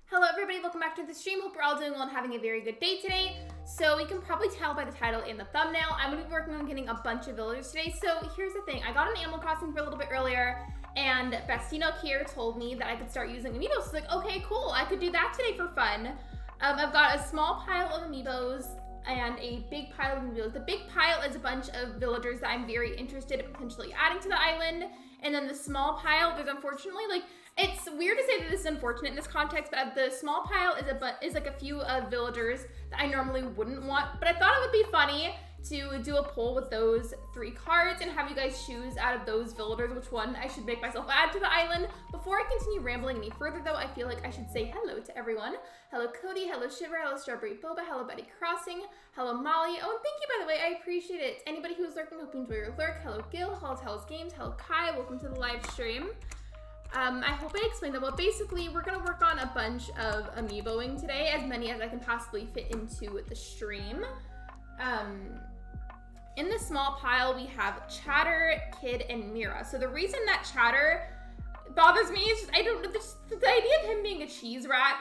Hello everybody, welcome back to the stream. Hope you're all doing well and having a very good day today. So you can probably tell by the title and the thumbnail, I'm going to be working on getting a bunch of villagers today. So here's the thing, I got an Animal Crossing for a little bit earlier, and Bestinook here told me that I could start using amiibos. So like, okay, cool, I could do that today for fun. I've got a small pile of amiibos and a big pile of amiibos. The big pile is a bunch of villagers that I'm very interested in potentially adding to the island. And then the small pile, there's unfortunately like, it's weird to say that this is unfortunate in this context, but the small pile is like a few villagers that I normally wouldn't want. But I thought it would be funny to do a poll with those 3 cards and have you guys choose out of those villagers which one I should make myself add to the island. Before I continue rambling any further though, I feel like I should say hello to everyone. Hello Cody, hello Shiver, hello Strawberry Boba, hello Betty Crossing, hello Molly. Oh, and thank you by the way, I appreciate it. Anybody who's lurking, hope you enjoy your lurk. Hello Gil, hello Tells Games, hello Kai, welcome to the live stream. I hope I explained that well. Basically, we're going to work on a bunch of amiiboing today, as many as I can possibly fit into the stream. In the small pile, we have Chatter, Kid, and Mira. So the reason that Chatter bothers me is just, I don't know, the idea of him being a cheese rat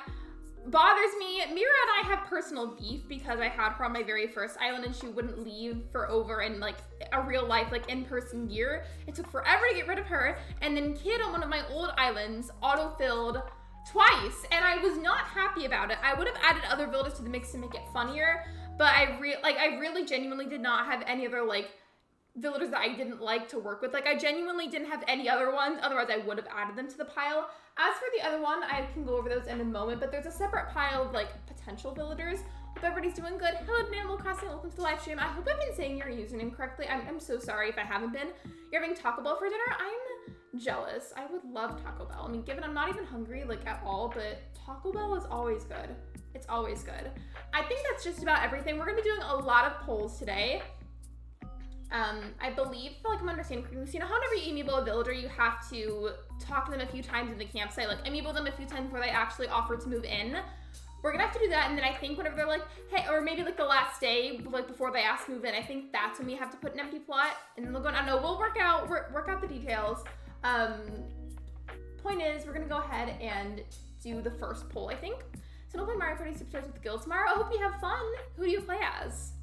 bothers me. Mira and I have personal beef because I had her on my very first island and she wouldn't leave for over in like a real life, like in-person year. It took forever to get rid of her. And then Kid on one of my old islands auto-filled twice and I was not happy about it. I would have added other villagers to the mix to make it funnier, but I really genuinely did not have any other like villagers that I didn't like to work with. Like I genuinely didn't have any other ones, otherwise I would have added them to the pile. As for the other one, I can go over those in a moment, but there's a separate pile of like potential villagers. Hope everybody's doing good. Hello Animal Crossing, welcome to the live stream. I hope I've been saying your username correctly. I'm so sorry if I haven't been. You're having Taco Bell for dinner? I'm jealous. I would love Taco Bell. I mean, given I'm not even hungry like at all, but Taco Bell is always good. It's always good. I think that's just about everything. We're gonna be doing a lot of polls today. I believe, I feel like I'm understanding correctly. So, you know how whenever you amiibo a villager, you have to talk to them a few times in the campsite, like amiibo them a few times before they actually offer to move in. We're gonna have to do that, and then I think whenever they're like, hey, or maybe like the last day, like before they ask to move in, I think that's when we have to put an empty plot, and then they'll go, I don't know, we'll work out the details. Point is, we're gonna go ahead and do the first poll, I think. So don't play Mario Party Superstars with the guild tomorrow. I hope you have fun. Who do you play as?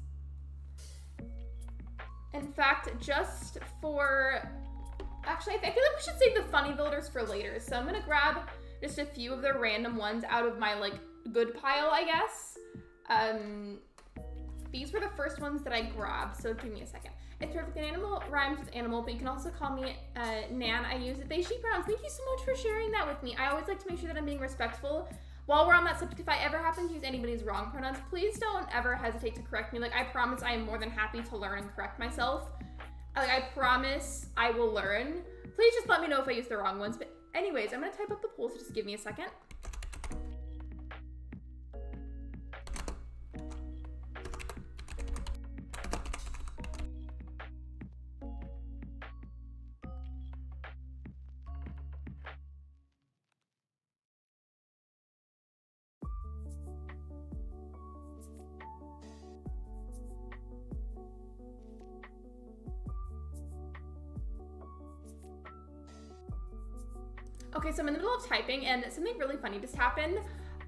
In fact, just for, actually, I feel like we should save the funny villagers for later. So I'm gonna grab just a few of the random ones out of my like good pile, I guess. these were the first ones that I grabbed, so give me a second. It's perfect. An animal rhymes with animal, but you can also call me Nan. I use they, she pronouns. Thank you so much for sharing that with me. I always like to make sure that I'm being respectful. While we're on that subject, if I ever happen to use anybody's wrong pronouns, please don't ever hesitate to correct me. Like, I promise I am more than happy to learn and correct myself. Like, I promise I will learn. Please just let me know if I use the wrong ones. But anyways, I'm gonna type up the poll, so just give me a second. Okay, so I'm in the middle of typing and something really funny just happened.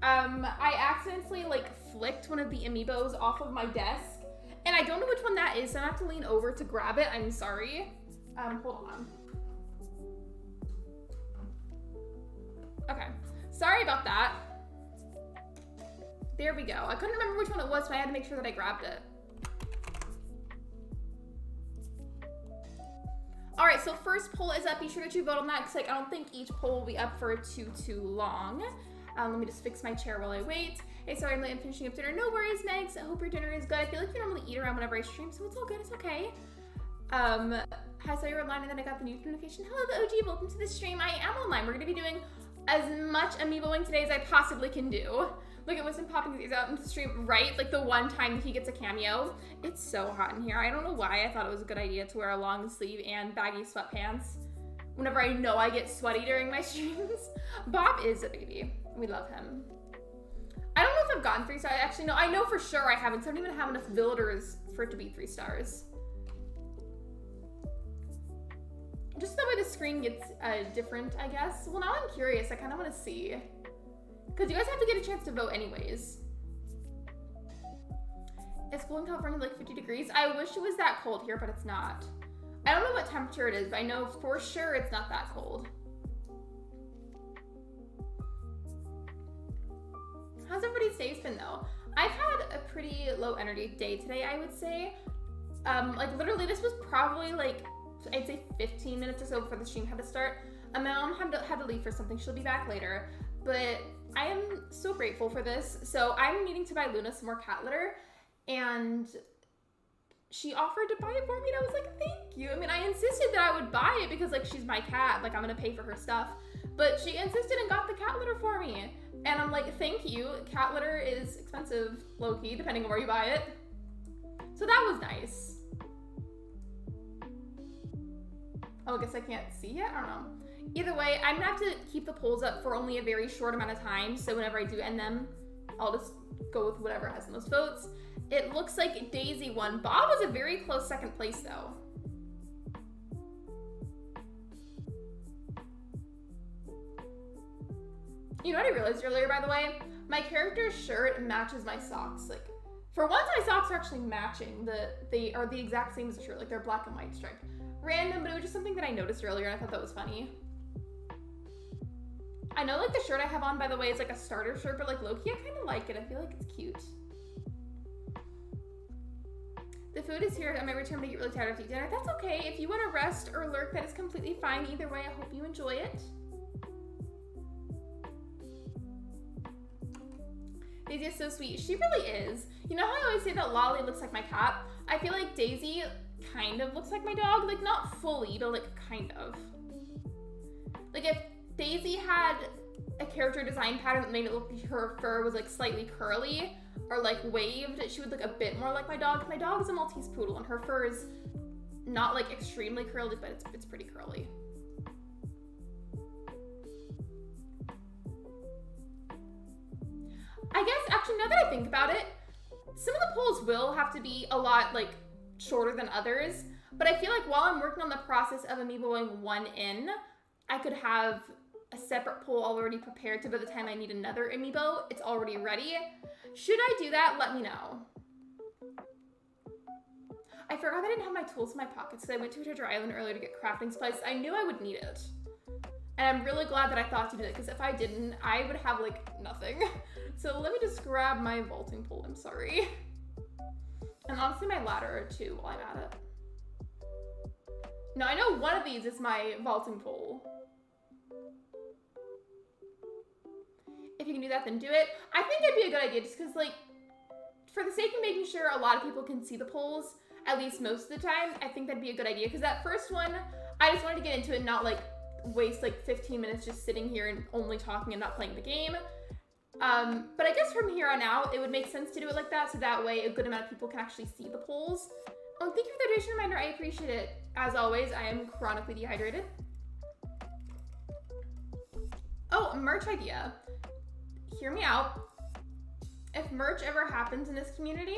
I accidentally like flicked one of the amiibos off of my desk and I don't know which one that is, so I have to lean over to grab it. I'm sorry. Hold on. Okay, sorry about that. There we go. I couldn't remember which one it was, so I had to make sure that I grabbed it. All right, so first poll is up. Be sure that you vote on that because like I don't think each poll will be up for too long. Let me just fix my chair while I wait. Hey, sorry, I'm late. I'm finishing up dinner. No worries, Megs. I hope your dinner is good. I feel like you normally eat around whenever I stream, so it's all good. It's okay. I saw you were online and then I got the new notification. Hello, the OG. Welcome to the stream. I am online. We're gonna be doing as much amiiboing today as I possibly can do. Look at Winston popping his ears out into the stream, right? Like the one time that he gets a cameo. It's so hot in here. I don't know why I thought it was a good idea to wear a long sleeve and baggy sweatpants whenever I know I get sweaty during my streams. Bob is a baby. We love him. I don't know if I've gotten 3 stars. Actually, no, I know for sure I haven't. So I don't even have enough villagers for it to be 3 stars. Just the way the screen gets different, I guess. Well, now I'm curious. I kind of want to see. Because you guys have to get a chance to vote anyways. It's cold in California, like 50 degrees. I wish it was that cold here, but it's not. I don't know what temperature it is, but I know for sure it's not that cold. How's everybody's day been though? I've had a pretty low energy day today, I would say. Like literally this was probably like, I'd say 15 minutes or so before the stream had to start. My mom had to leave for something. She'll be back later, but I am so grateful for this. So I'm needing to buy Luna some more cat litter and she offered to buy it for me and I was like, thank you. I mean, I insisted that I would buy it because like she's my cat, like I'm gonna pay for her stuff, but she insisted and got the cat litter for me. And I'm like, thank you. Cat litter is expensive, low-key, depending on where you buy it. So that was nice. Oh, I guess I can't see yet, I don't know. Either way, I'm gonna have to keep the polls up for only a very short amount of time, so whenever I do end them, I'll just go with whatever has the most votes. It looks like Daisy won. Bob was a very close second place though. You know what I realized earlier, by the way? My character's shirt matches my socks. Like, for once my socks are actually matching. They are the exact same as the shirt, like they're black and white striped. Random, but it was just something that I noticed earlier and I thought that was funny. I know like the shirt I have on, by the way, is like a starter shirt, but like low-key, I kind of like it. I feel like it's cute. The food is here. I might return to get really tired after eating dinner. That's okay. If you want to rest or lurk, that is completely fine. Either way, I hope you enjoy it. Daisy is so sweet. She really is. You know how I always say that Lolly looks like my cat? I feel like Daisy kind of looks like my dog. Like not fully, but like kind of. Like if Daisy had a character design pattern that made it look like her fur was like slightly curly or like waved, she would look a bit more like my dog. My dog is a Maltese poodle and her fur is not like extremely curly, but it's pretty curly. I guess actually now that I think about it, some of the polls will have to be a lot like shorter than others, but I feel like while I'm working on the process of amiiboing one in, I could have a separate poll already prepared so by the time I need another amiibo, it's already ready. Should I do that? Let me know. I forgot that I didn't have my tools in my pockets, so I went to a treasure island earlier to get crafting supplies. I knew I would need it. And I'm really glad that I thought to do it, because if I didn't, I would have like nothing. So let me just grab my vaulting pole, I'm sorry. And honestly, my ladder too while I'm at it. Now I know one of these is my vaulting pole. If you can do that, then do it. I think it'd be a good idea just because, like, for the sake of making sure a lot of people can see the polls, at least most of the time, I think that'd be a good idea. Because that first one, I just wanted to get into it and not, like, waste, like, 15 minutes just sitting here and only talking and not playing the game. But I guess from here on out, it would make sense to do it like that, so that way a good amount of people can actually see the polls. Oh, thank you for the hydration reminder. I appreciate it. As always, I am chronically dehydrated. Oh, a merch idea. Hear me out. If merch ever happens in this community,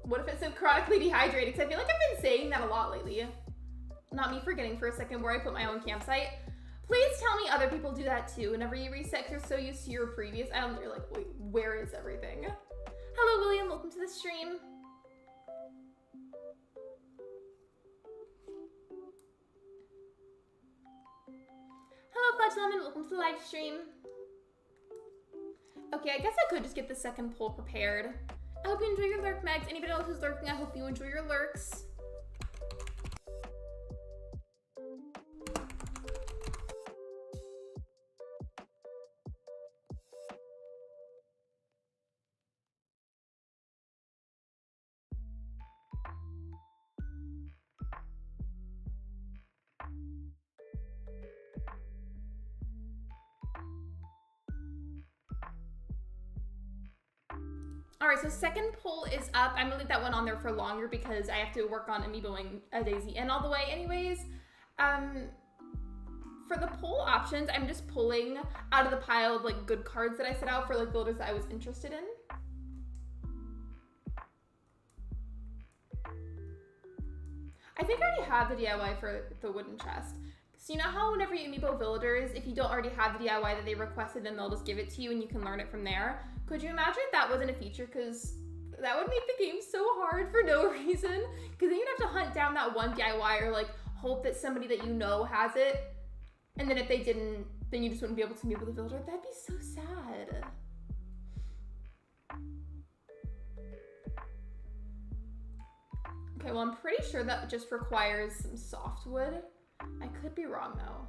what if it said chronically dehydrated? Because I feel like I've been saying that a lot lately. Not me forgetting for a second where I put my own campsite. Please tell me other people do that too. Whenever you reset, you're so used to your previous items, you're like, wait, where is everything? Hello, William. Welcome to the stream. Hello, Fudge Lemon. Welcome to the live stream. Okay, I guess I could just get the second poll prepared. I hope you enjoy your lurk, Megs. Anybody else who's lurking, I hope you enjoy your lurks. All right, so second poll is up. I'm gonna leave that one on there for longer because I have to work on amiiboing a Daisy N all the way anyways. For the poll options, I'm just pulling out of the pile of like good cards that I set out for like builders that I was interested in. I think I already have the DIY for the wooden chest. So you know how whenever you amiibo villagers, if you don't already have the DIY that they requested, then they'll just give it to you and you can learn it from there. Could you imagine if that wasn't a feature? Because that would make the game so hard for no reason. Because then you'd have to hunt down that one DIY or like hope that somebody that you know has it. And then if they didn't, then you just wouldn't be able to amiibo the villager. That'd be so sad. Okay, well I'm pretty sure that just requires some softwood. I could be wrong though.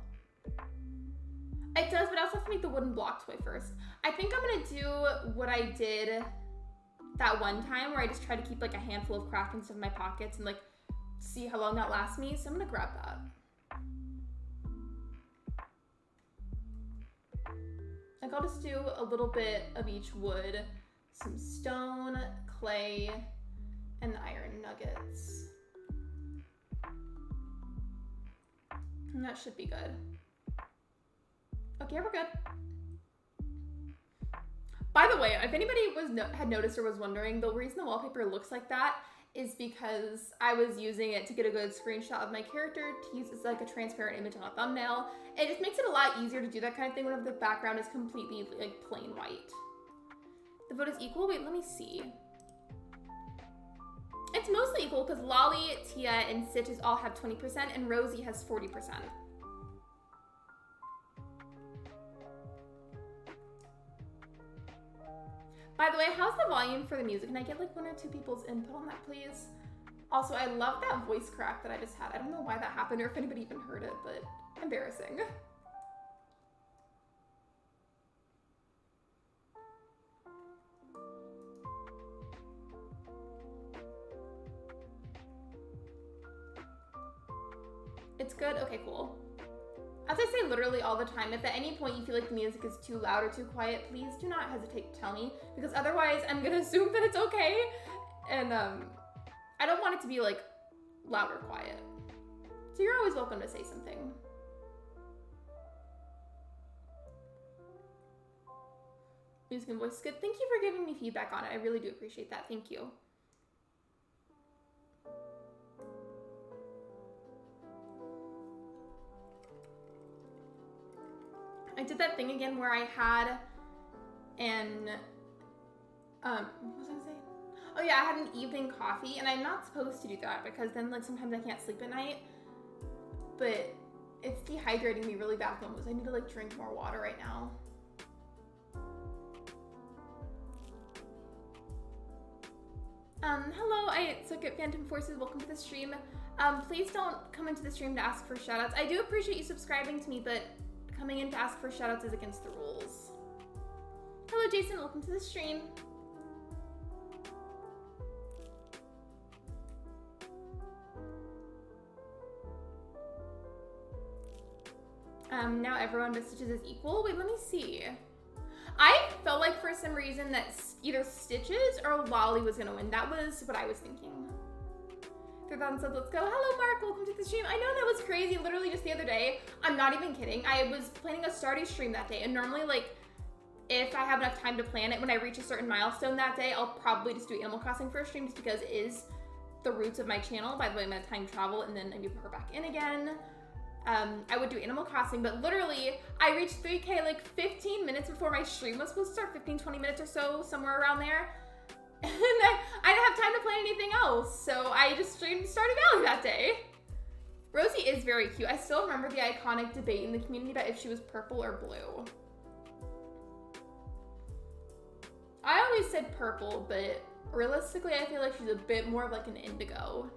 It does, but I also have to make the wooden block toy first. I think I'm gonna do what I did that one time where I just try to keep like a handful of crafting stuff in my pockets and like see how long that lasts me. So I'm gonna grab that. Like I'll just do a little bit of each wood, some stone, clay, and iron nuggets. And that should be good. Okay, we're good. By the way, if anybody had noticed or was wondering, the reason the wallpaper looks like that is because I was using it to get a good screenshot of my character to use as like a transparent image on a thumbnail. It just makes it a lot easier to do that kind of thing whenever the background is completely like plain white. The vote is equal? Wait, let me see. It's mostly equal because Lolly, Tia, and Stitches all have 20% and Rosie has 40%. By the way, how's the volume for the music? Can I get like 1 or 2 people's input on that, please? Also, I love that voice crack that I just had. I don't know why that happened or if anybody even heard it, but embarrassing. It's good? Okay, cool. As I say literally all the time, if at any point you feel like the music is too loud or too quiet, please do not hesitate to tell me, because otherwise I'm gonna assume that it's okay, and I don't want it to be like loud or quiet. So you're always welcome to say something. Music and voice is good. Thank you for giving me feedback on it. I really do appreciate that. Thank you. I did that thing again where I had an, what was I gonna say? Oh yeah, I had an evening coffee, and I'm not supposed to do that because then like sometimes I can't sleep at night, but it's dehydrating me really bad almost. I need to like drink more water right now. Hello, I suck at Phantom Forces. Welcome to the stream. Please don't come into the stream to ask for shoutouts. I do appreciate you subscribing to me, but coming in to ask for shoutouts is against the rules. Hello, Jason. Welcome to the stream. Now everyone messages is equal. Wait, let me see. I felt like for some reason that either Stitches or Lolly was gonna win. That was what I was thinking. 3,000 subs, let's go. Hello, Mark, welcome to the stream. I know that was crazy, literally just the other day. I'm not even kidding. I was planning a Stardew stream that day, and normally, like, if I have enough time to plan it, when I reach a certain milestone that day, I'll probably just do Animal Crossing for a stream just because it is the roots of my channel. By the way, I'm at time travel, and then I move her back in again. I would do Animal Crossing, but literally, I reached 3K like 15 minutes before my stream was supposed to start, 15, 20 minutes or so, somewhere around there. And I didn't have time to plan anything else, so I just streamed Stardew Valley that day. Rosie is very cute. I still remember the iconic debate in the community about if she was purple or blue. I always said purple, but realistically, I feel like she's a bit more of like an indigo.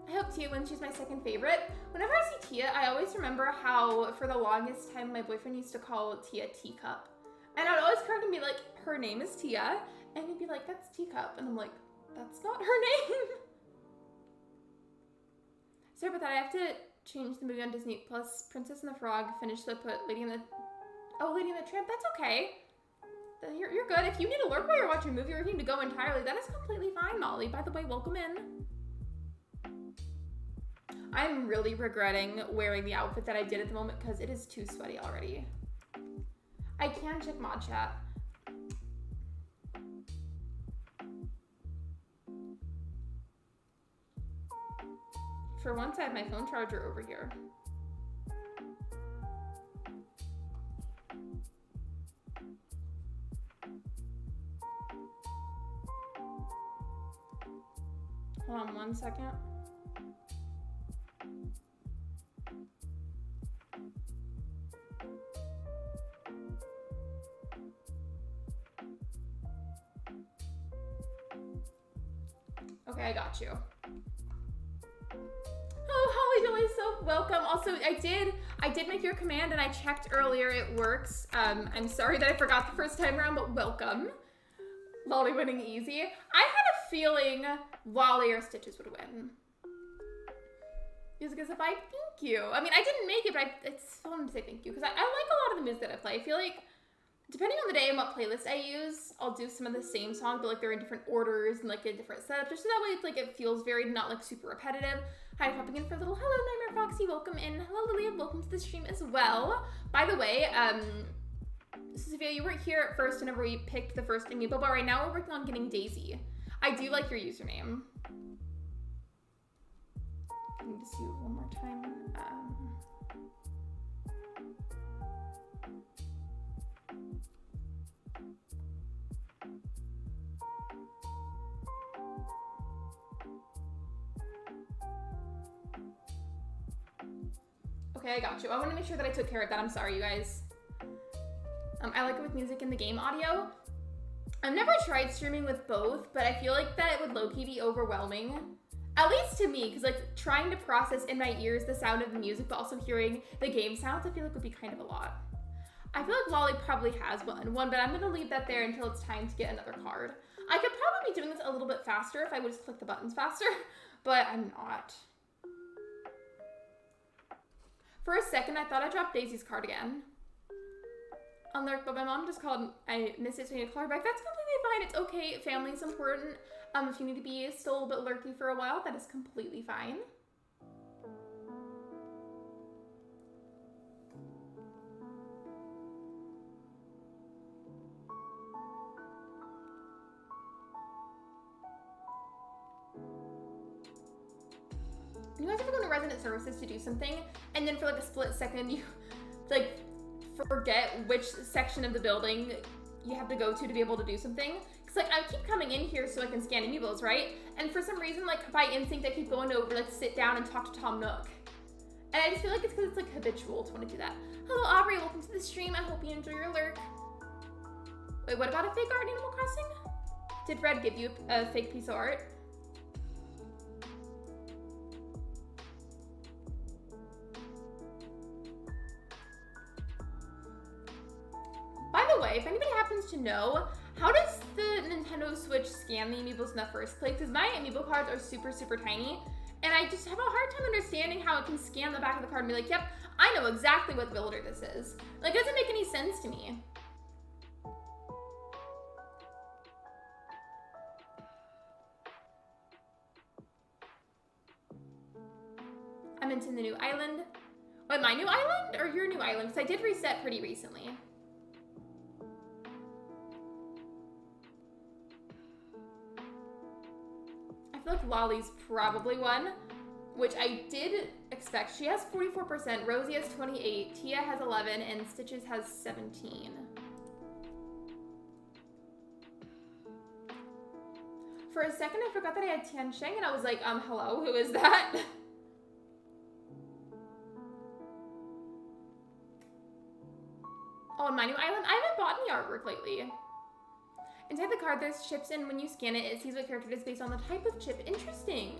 I hope Tia wins. She's my second favorite. Whenever I see Tia, I always remember how for the longest time my boyfriend used to call Tia Teacup. And I would always correct him and be like, her name is Tia. And he'd be like, that's Teacup. And I'm like, that's not her name. Sorry about that. I have to change the movie on Disney Plus. Princess and the Frog. Finish the put Lady and the... Oh, Lady and the Tramp. That's okay. You're good. If you need to lurk while you're watching a movie or if you need to go entirely, that is completely fine, Molly. By the way, welcome in. I'm really regretting wearing the outfit that I did at the moment because it is too sweaty already. I can check mod chat. For once, I have my phone charger over here. Hold on 1 second. Okay, I got you. Oh, Holly Jolie, so welcome. Also, I did make your command and I checked earlier, it works. I'm sorry that I forgot the first time around, but welcome. Lolly winning easy. I had a feeling Lolly or Stitches would win. Music is a vibe, thank you. I mean, I didn't make it, but it's fun to say thank you because I like a lot of the music that I play. I feel like depending on the day and what playlist I use, I'll do some of the same songs, but like they're in different orders and like in different setups, just so that way it's like it feels varied, not like super repetitive. Hi, popping in for a little hello, Nightmare Foxy, welcome in. Hello, Lilia, welcome to the stream as well. By the way, Sophia, you weren't here at first whenever we picked the first amiibo, but right now we're working on getting Daisy. I do like your username. I need to see it one more time. Okay, I got you. I want to make sure that I took care of that. I'm sorry, you guys. I like it with music in the game audio. I've never tried streaming with both, but I feel like that it would low-key be overwhelming. At least to me, because like trying to process in my ears the sound of the music, but also hearing the game sounds, I feel like would be kind of a lot. I feel like Lolly probably has one, but I'm going to leave that there until it's time to get another card. I could probably be doing this a little bit faster if I would just click the buttons faster, but I'm not. For a second, I thought I dropped Daisy's card again. Unlurk, but my mom just called. I missed it, so I need to call her back. That's completely fine. It's okay. Family's important. If you need to be still a little bit lurky for a while, that is completely fine. You guys ever go to resident services to do something, and then for like a split second, you like forget which section of the building you have to go to be able to do something? Because like I keep coming in here so I can scan amiibos, right? And for some reason, like by instinct, I keep going over like sit down and talk to Tom Nook. And I just feel like it's because it's like habitual to want to do that. Hello Aubrey, welcome to the stream. I hope you enjoy your lurk. Wait, what about a fake art in Animal Crossing? Did Red give you a fake piece of art? By the way, if anybody happens to know, how does the Nintendo Switch scan the amiibos in the first place? Because my amiibo cards are super, super tiny, and I just have a hard time understanding how it can scan the back of the card and be like, yep, I know exactly what villager this is. Like, it doesn't make any sense to me. I'm into the new island. Wait, my new island or your new island? Because I did reset pretty recently. I feel like Lolly's probably one, which I did expect. She has 44%, Rosie has 28, Tia has 11, and Stitches has 17. For a second, I forgot that I had Tian Sheng, and I was like, hello, who is that? Oh, and my new island, I haven't bought any artwork lately. Inside the card, there's chips, and when you scan it, it sees what character it is based on the type of chip. Interesting.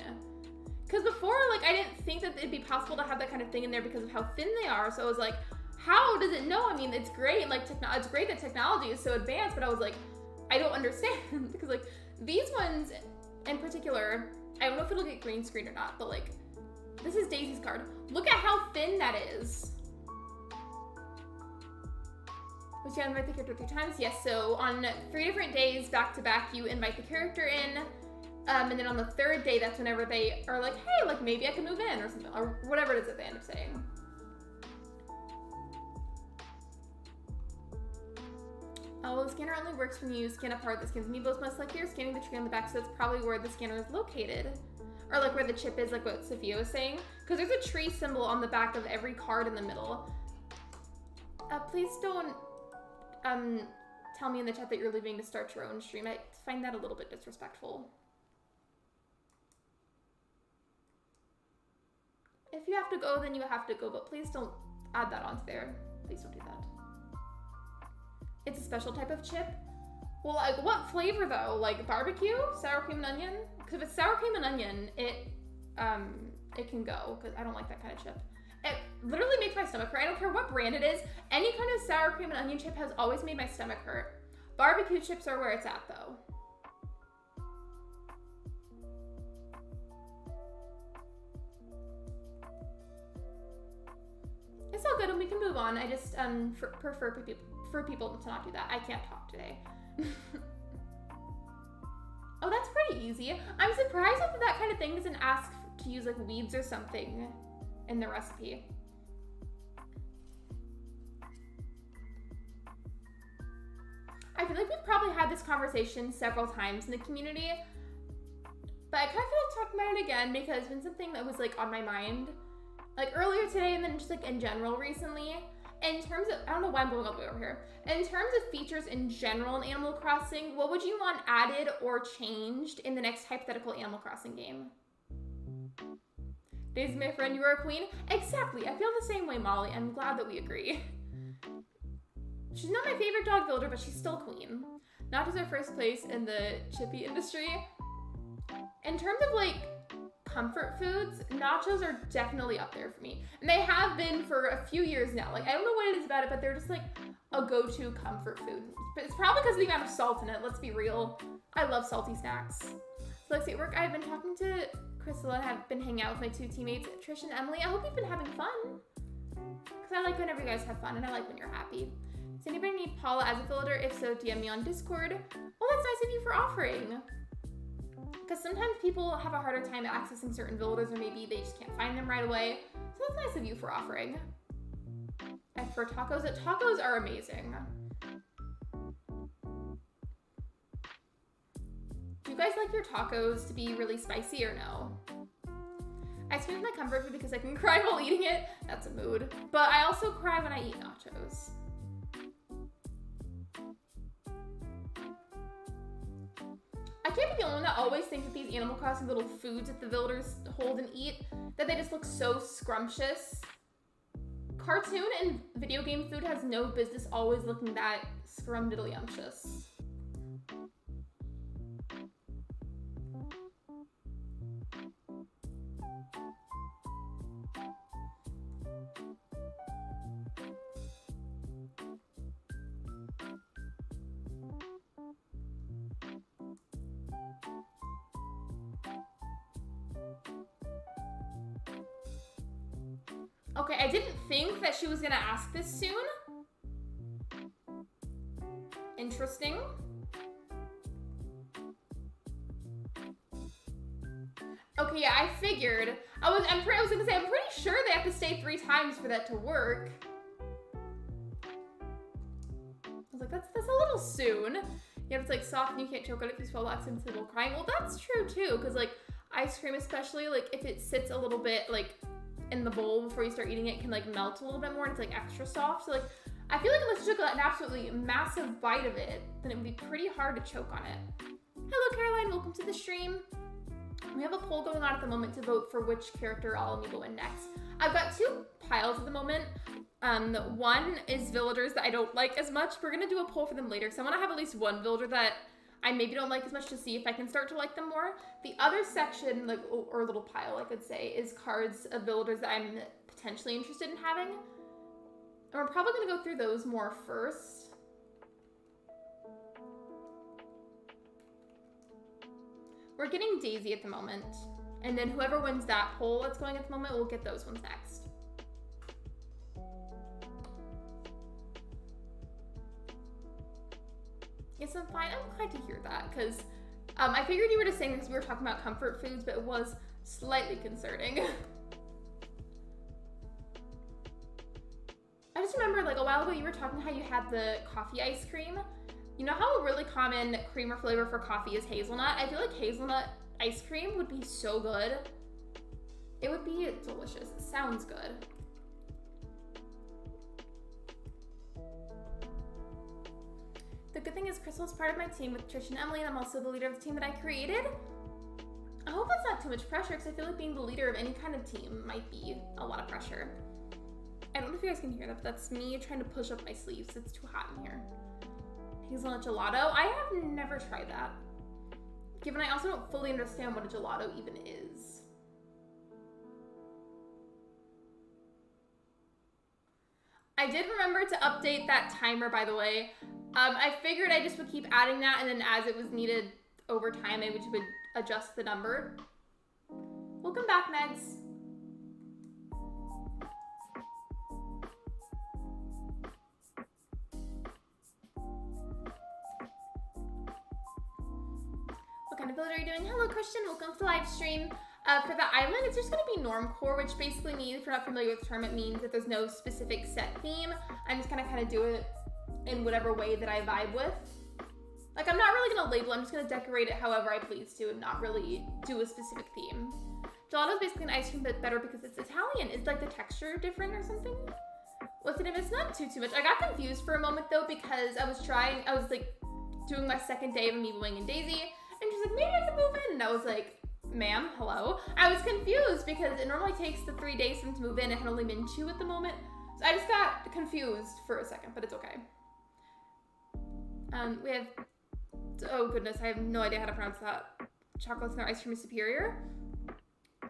Because before, like, I didn't think that it'd be possible to have that kind of thing in there because of how thin they are. So I was like, how does it know? I mean, it's great. Like, it's great that technology is so advanced, but I was like, I don't understand. Because, like, these ones in particular, I don't know if it'll get green screen or not, but, like, this is Daisy's card. Look at how thin that is. But you invite the character 3 times? Yes, so on 3 different days, back to back, you invite the character in. And then on the 3rd day, that's whenever they are like, hey, like maybe I can move in or something, or whatever it is that they end up saying. Oh, the scanner only works when you scan a part that scans amiibos. Most likely you're scanning the tree on the back, so it's probably where the scanner is located. Or like where the chip is, like what Sophia was saying. Because there's a tree symbol on the back of every card in the middle. Please don't tell me in the chat that you're leaving to start your own stream. I find that a little bit disrespectful. If you have to go, then you have to go, but please don't add that onto there. Please don't do that. It's a special type of chip. Well, like, what flavor though? Like barbecue, sour cream and onion? Because if it's sour cream and onion, it can go, because I don't like that kind of chip. It literally makes my stomach hurt. I don't care what brand it is. Any kind of sour cream and onion chip has always made my stomach hurt. Barbecue chips are where it's at though. It's all good and we can move on. I just prefer for people to not do that. I can't talk today. Oh, that's pretty easy. I'm surprised that that kind of thing doesn't ask to use like weeds or something in the recipe. I feel like we've probably had this conversation several times in the community, but I kind of feel like talking about it again because it's been something that was like on my mind like earlier today and then just like in general recently. In terms of, I don't know why I'm going all the way over here. In terms of features in general in Animal Crossing, what would you want added or changed in the next hypothetical Animal Crossing game? Daisy, my friend, you are a queen? Exactly, I feel the same way, Molly. I'm glad that we agree. She's not my favorite dog builder, but she's still queen. Not just her first place in the chippy industry. In terms of like comfort foods, nachos are definitely up there for me. And they have been for a few years now. Like, I don't know what it is about it, but they're just like a go-to comfort food. But it's probably because of the amount of salt in it, let's be real. I love salty snacks. So Lexi, at work, I've been talking to Crystal and have been hanging out with my 2 teammates, Trish and Emily. I hope you've been having fun. Because I like whenever you guys have fun and I like when you're happy. Does anybody need Paula as a villager? If so, DM me on Discord. Well, that's nice of you for offering. Because sometimes people have a harder time accessing certain villagers or maybe they just can't find them right away. So that's nice of you for offering. And for tacos, tacos are amazing. Do you guys like your tacos to be really spicy or no? Ice cream is my comfort food because I can cry while eating it. That's a mood. But I also cry when I eat nachos. I can't be the only one that always thinks that these Animal Crossing little foods that the villagers hold and eat, that they just look so scrumptious. Cartoon and video game food has no business always looking that scrumdiddlyumptious. Okay, I didn't think that she was gonna ask this soon. Interesting. Okay, yeah, I figured. I was gonna say, I'm pretty sure they have to stay 3 times for that to work. I was like, that's a little soon. Yeah, it's like soft and you can't choke on it if you swallow accidentally while crying. Well, that's true too, because like ice cream, especially like if it sits a little bit like in the bowl before you start eating it, can like melt a little bit more and it's like extra soft. So like, I feel like unless you took an absolutely massive bite of it, then it would be pretty hard to choke on it. Hello, Caroline, welcome to the stream. We have a poll going on at the moment to vote for which character I'll let me go in next. I've got 2 piles at the moment. One is villagers that I don't like as much. We're gonna do a poll for them later, because I wanna have at least one villager that I maybe don't like as much to see if I can start to like them more. The other section, like, or little pile I could say, is cards of villagers that I'm potentially interested in having. And we're probably gonna go through those more first. We're getting Daisy at the moment. And then whoever wins that poll that's going at the moment, we'll get those ones next. Yes, I'm fine. I'm glad to hear that, because I figured you were just saying this because we were talking about comfort foods, but it was slightly concerning. I just remember like a while ago you were talking how you had the coffee ice cream. You know how a really common creamer flavor for coffee is hazelnut? I feel like hazelnut ice cream would be so good. It would be delicious. It sounds good. The good thing is Crystal's part of my team with Trish and Emily, and I'm also the leader of the team that I created. I hope that's not too much pressure, because I feel like being the leader of any kind of team might be a lot of pressure. I don't know if you guys can hear that, but that's me trying to push up my sleeves. It's too hot in here. Hazelnut gelato. I have never tried that. Given I also don't fully understand what a gelato even is. I did remember to update that timer, by the way. I figured I just would keep adding that, and then as it was needed over time, I would adjust the number. Welcome back, Megs. What kind of build are you doing? Hello, Christian. Welcome to the live stream. For the island, it's just going to be normcore, which basically means, if you're not familiar with the term, it means that there's no specific set theme. I'm just going to kind of do it in whatever way that I vibe with. Like, I'm not really going to label, I'm just going to decorate it however I please to and not really do a specific theme. Gelato is basically an ice cream, but better because it's Italian. Is like the texture different or something? What's it if it's not too much? I got confused for a moment though, because I was like doing my second day of Amiiboing and Daisy, and she's like, maybe I can move in. And I was like, ma'am, hello? I was confused because it normally takes the 3 days for them to move in. It had only been 2 at the moment. So I just got confused for a second, but it's okay. We have, oh goodness, I have no idea how to pronounce that. Chocolates and their ice cream is superior.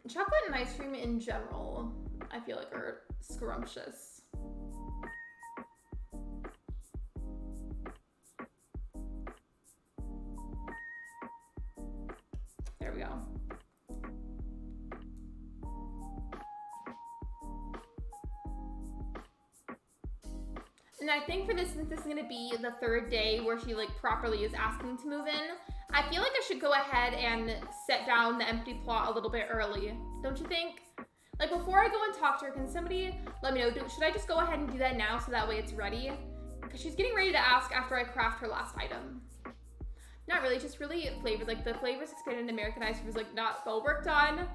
Chocolate and ice cream in general, I feel like are scrumptious. There we go. And I think for this, since this is gonna be the 3rd day where she like properly is asking to move in, I feel like I should go ahead and set down the empty plot a little bit early. Don't you think? Like before I go and talk to her, can somebody let me know, should I just go ahead and do that now so that way it's ready? Because she's getting ready to ask after I craft her last item. Not really, just really flavored. Like the flavors expanded in American ice cream is like not well worked on.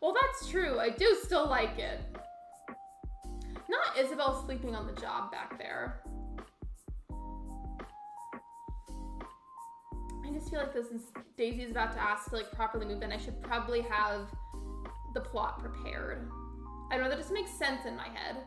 Well, that's true. I do still like it. Not Isabel sleeping on the job back there. I just feel like this, since Daisy's about to ask to like properly move in, I should probably have the plot prepared. I don't know, that just makes sense in my head.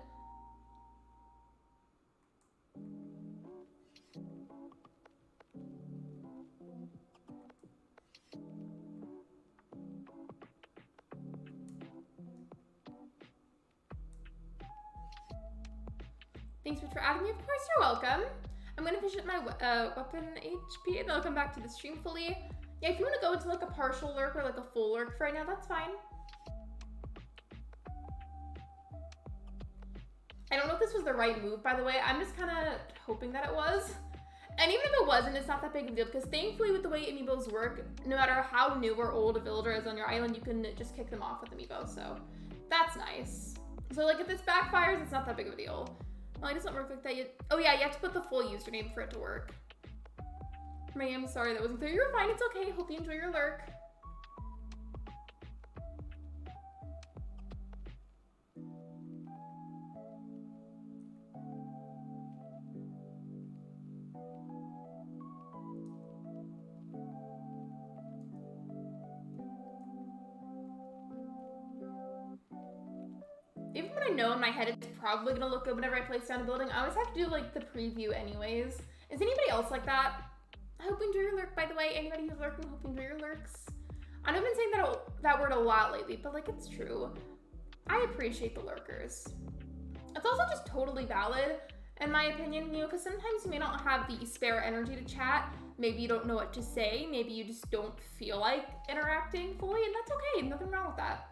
Thanks for adding me. Of course, you're welcome. I'm gonna finish up my weapon HP and then I'll come back to the stream fully. Yeah, if you want to go into like a partial lurk or like a full lurk for right now, that's fine. I don't know if this was the right move, by the way. I'm just kind of hoping that it was. And even if it wasn't, it's not that big of a deal because thankfully with the way amiibos work, no matter how new or old a villager is on your island, you can just kick them off with amiibo. So that's nice. So like if this backfires, it's not that big of a deal. Well, it doesn't work like that yet. Oh yeah, you have to put the full username for it to work. I'm sorry that wasn't clear. You're fine, it's okay. Hope you enjoy your lurk. Even when I know in my head it's probably gonna look good whenever I place down a building, I always have to do like the preview anyways. Is anybody else like that? I hope you enjoy your lurk, by the way. Anybody who's lurking, hope you enjoy your lurks. I know I've been saying that word a lot lately, but like it's true. I appreciate the lurkers. It's also just totally valid, in my opinion, you know, because sometimes you may not have the spare energy to chat. Maybe you don't know what to say. Maybe you just don't feel like interacting fully, and that's okay. Nothing wrong with that.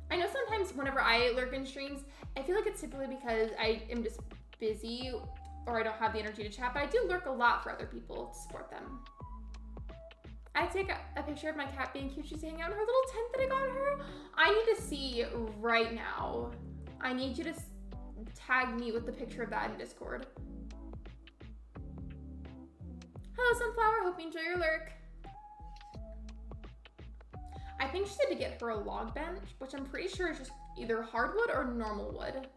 I know sometimes whenever I lurk in streams, I feel like it's typically because I am just busy or I don't have the energy to chat, but I do lurk a lot for other people to support them. I take a picture of my cat being cute. She's hanging out in her little tent that I got her. I need to see right now. I need you to tag me with the picture of that in Discord. Hello, Sunflower. Hope you enjoy your lurk. I think she said to get her a log bench, which I'm pretty sure is just either hardwood or normal wood.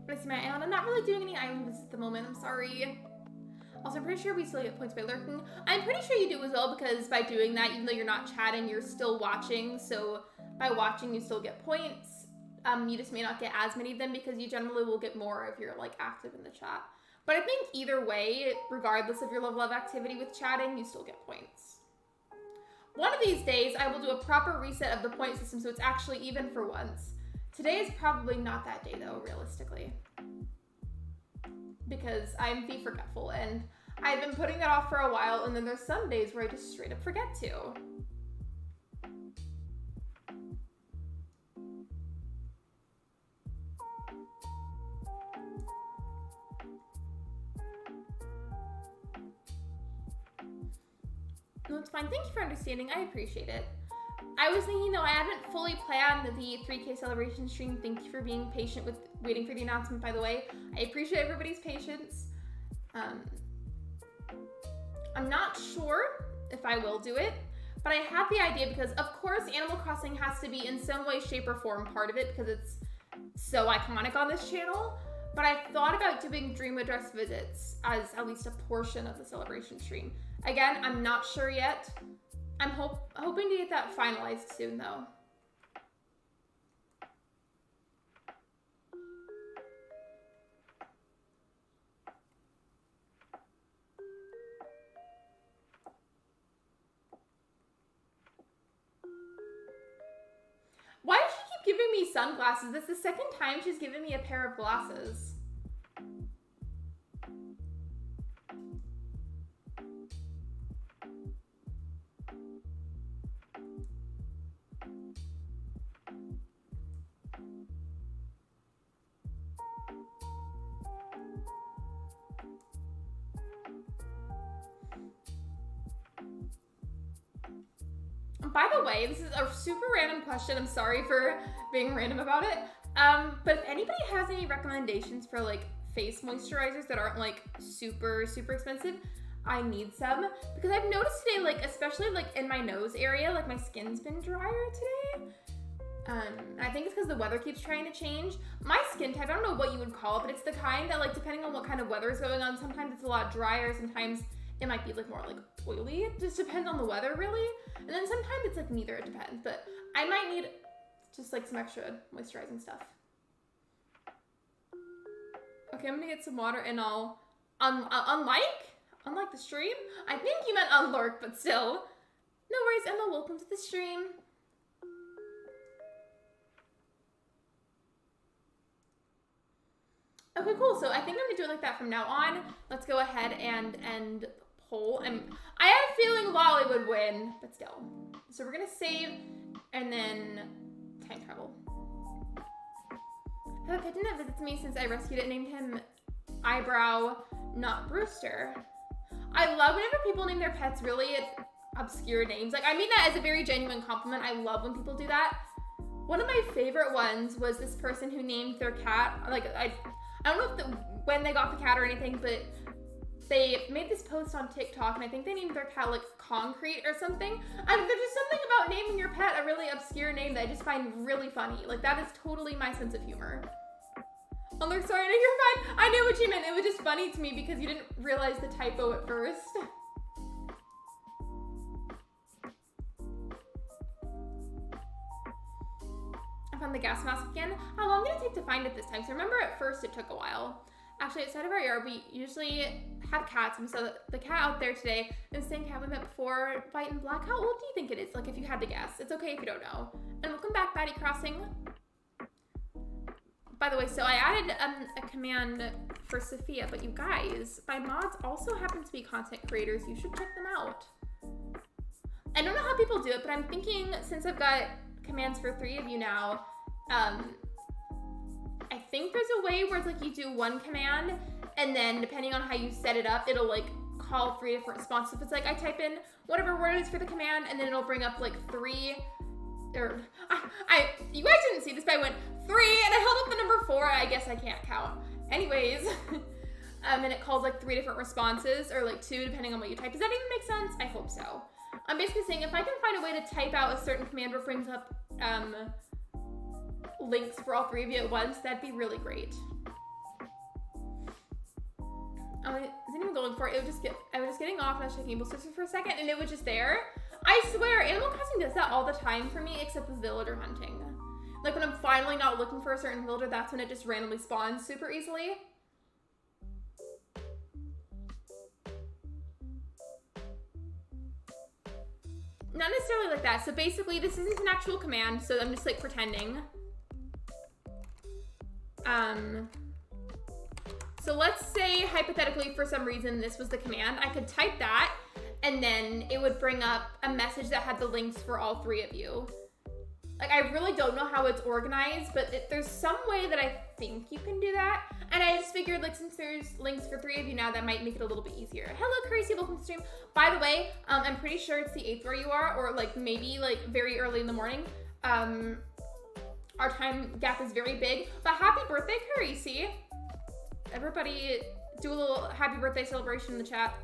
When I see my island, I'm not really doing any island visits at the moment, I'm sorry. Also, I'm pretty sure we still get points by lurking. I'm pretty sure you do as well because by doing that, even though you're not chatting, you're still watching. So by watching, you still get points. You just may not get as many of them because you generally will get more if you're like active in the chat. But I think either way, regardless of your level of activity with chatting, you still get points. One of these days, I will do a proper reset of the point system so it's actually even for once. Today is probably not that day though, realistically. Because I'm the forgetful and I've been putting that off for a while and then there's some days where I just straight up forget to. No, it's fine. Thank you for understanding. I appreciate it. I was thinking though, I haven't fully planned the 3K celebration stream. Thank you for being patient with waiting for the announcement, by the way. I appreciate everybody's patience. I'm not sure if I will do it, but I have the idea because of course Animal Crossing has to be in some way, shape, or form part of it because it's so iconic on this channel. But I thought about doing dream address visits as at least a portion of the celebration stream. Again, I'm not sure yet. I'm hoping to get that finalized soon though. Why does she keep giving me sunglasses? This is the second time she's given me a pair of glasses. By the way, this is a super random question. I'm sorry for being random about it. But if anybody has any recommendations for like face moisturizers that aren't like super expensive, I need some. Because I've noticed today, like especially like in my nose area, like my skin's been drier today. I think it's because the weather keeps trying to change. My skin type, I don't know what you would call it, but it's the kind that like depending on what kind of weather is going on, sometimes it's a lot drier, sometimes it might be like more like oily. It just depends on the weather really. And then sometimes it's like neither, it depends. But I might need just like some extra moisturizing stuff. Okay, I'm gonna get some water and I'll, unlike the stream? I think you meant unlurk, but still. No worries, Emma, welcome to the stream. Okay, cool. cool. So I think I'm gonna do it like that from now on. Let's go ahead and end poll. And I have a feeling Lolly would win, but still. So we're gonna save and then time travel. I have a pigeon that visits me since I rescued it, named him Eyebrow, not Brewster. I love whenever people name their pets really obscure names. Like, I mean that as a very genuine compliment. I love when people do that. One of my favorite ones was this person who named their cat, like, I don't know when they got the cat or anything, but they made this post on TikTok, and I think they named their cat, like, Concrete or something. And there's just something about naming your pet a really obscure name that I just find really funny. Like, that is totally my sense of humor. Unlurk, sorry, no, you're fine. I knew what you meant. It was just funny to me because you didn't realize the typo at first. I found the gas mask again. How long did it take to find it this time? So remember at first it took a while. Actually, outside of our yard, we usually have cats, and so the cat out there today, the same cat we met before, white and black. How old do you think it is? Like, if you had to guess. It's okay if you don't know. And welcome back, Batty Crossing. By the way, so I added a command for Sophia, but you guys, my mods also happen to be content creators. You should check them out. I don't know how people do it, but I'm thinking since I've got commands for 3 of you now, I think there's a way where it's like you do one command, and then depending on how you set it up, it'll like call 3 different responses. If it's like I type in whatever word it is for the command, and then it'll bring up like 3, or you guys didn't see this, but I went 3, and I held up the number 4. I guess I can't count. Anyways, and it calls like 3 different responses, or like 2, depending on what you type. Does that even make sense? I hope so. I'm basically saying if I can find a way to type out a certain command where it brings up links for all 3 of you at once, that'd be really great. I wasn't even going for it. I was just getting off and I was checking able systems for a second, and it was just there. I swear, Animal Crossing does that all the time for me, except with villager hunting. Like when I'm finally not looking for a certain villager, that's when it just randomly spawns super easily. Not necessarily like that. So basically, this isn't an actual command, so I'm just like pretending. So let's say, hypothetically, for some reason, this was the command. I could type that, and then it would bring up a message that had the links for all 3 of you. Like, I really don't know how it's organized, but there's some way that I think you can do that. And I just figured, like, since there's links for 3 of you now, that might make it a little bit easier. Hello, Crazy, welcome to stream. By the way, I'm pretty sure it's the 8th where you are, or like maybe like very early in the morning. Our time gap is very big, but happy birthday, Carisi. Everybody do a little happy birthday celebration in the chat.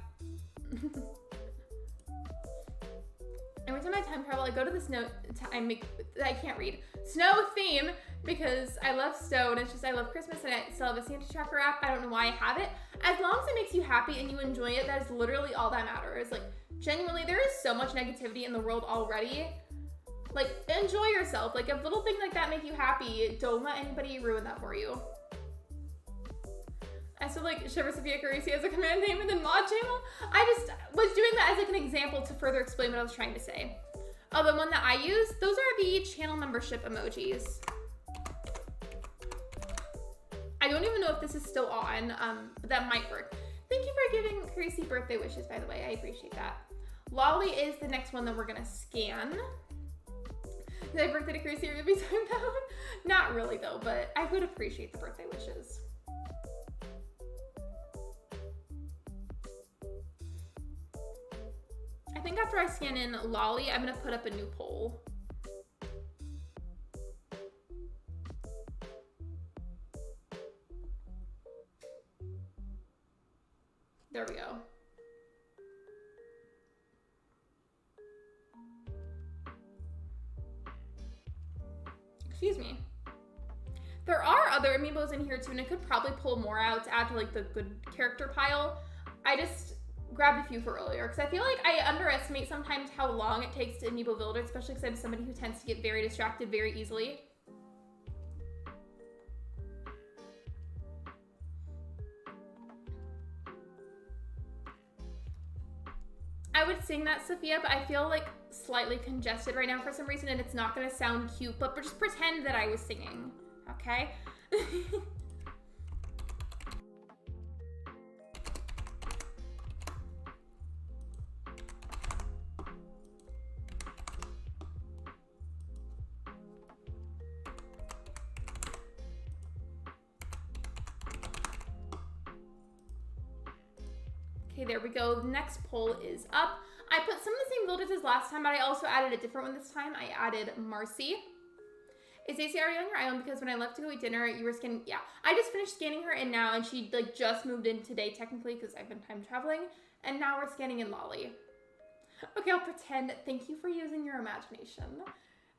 Every time I time travel, I go to the snow, I can't read, snow theme, because I love snow, and it's just, I love Christmas, and I still have a Santa tracker app. I don't know why I have it. As long as it makes you happy and you enjoy it, that is literally all that matters. Like, genuinely, there is so much negativity in the world already. Like, enjoy yourself. Like, if little things like that make you happy, don't let anybody ruin that for you. I still like Shiver Sophia Carisi as a command name in the mod channel. I just was doing that as like an example to further explain what I was trying to say. Oh, the one that I use, those are the channel membership emojis. I don't even know if this is still on, but that might work. Thank you for giving Carisi birthday wishes, by the way. I appreciate that. Lolly is the next one that we're gonna scan. Did I birthday to Carisi or be timed out? Not really though, but I would appreciate the birthday wishes. I think after I scan in Lolly, I'm gonna put up a new poll. There we go. Excuse me. There are other amiibos in here too, and I could probably pull more out to add to like the good character pile. I just grabbed a few for earlier because I feel like I underestimate sometimes how long it takes to amiibo builder, especially because I'm somebody who tends to get very distracted very easily. I would sing that, Sophia, but I feel like slightly congested right now for some reason, and it's not gonna sound cute, but just pretend that I was singing, okay? Okay, there we go. The next poll is up. I put some of the same villagers as last time, but I also added a different one this time. I added Marcy. Is AC already on your island? Because when I left to go eat dinner, you were scanning. Yeah, I just finished scanning her in now, and she like just moved in today technically because I've been time traveling, and now we're scanning in Lolly. Okay, I'll pretend. Thank you for using your imagination.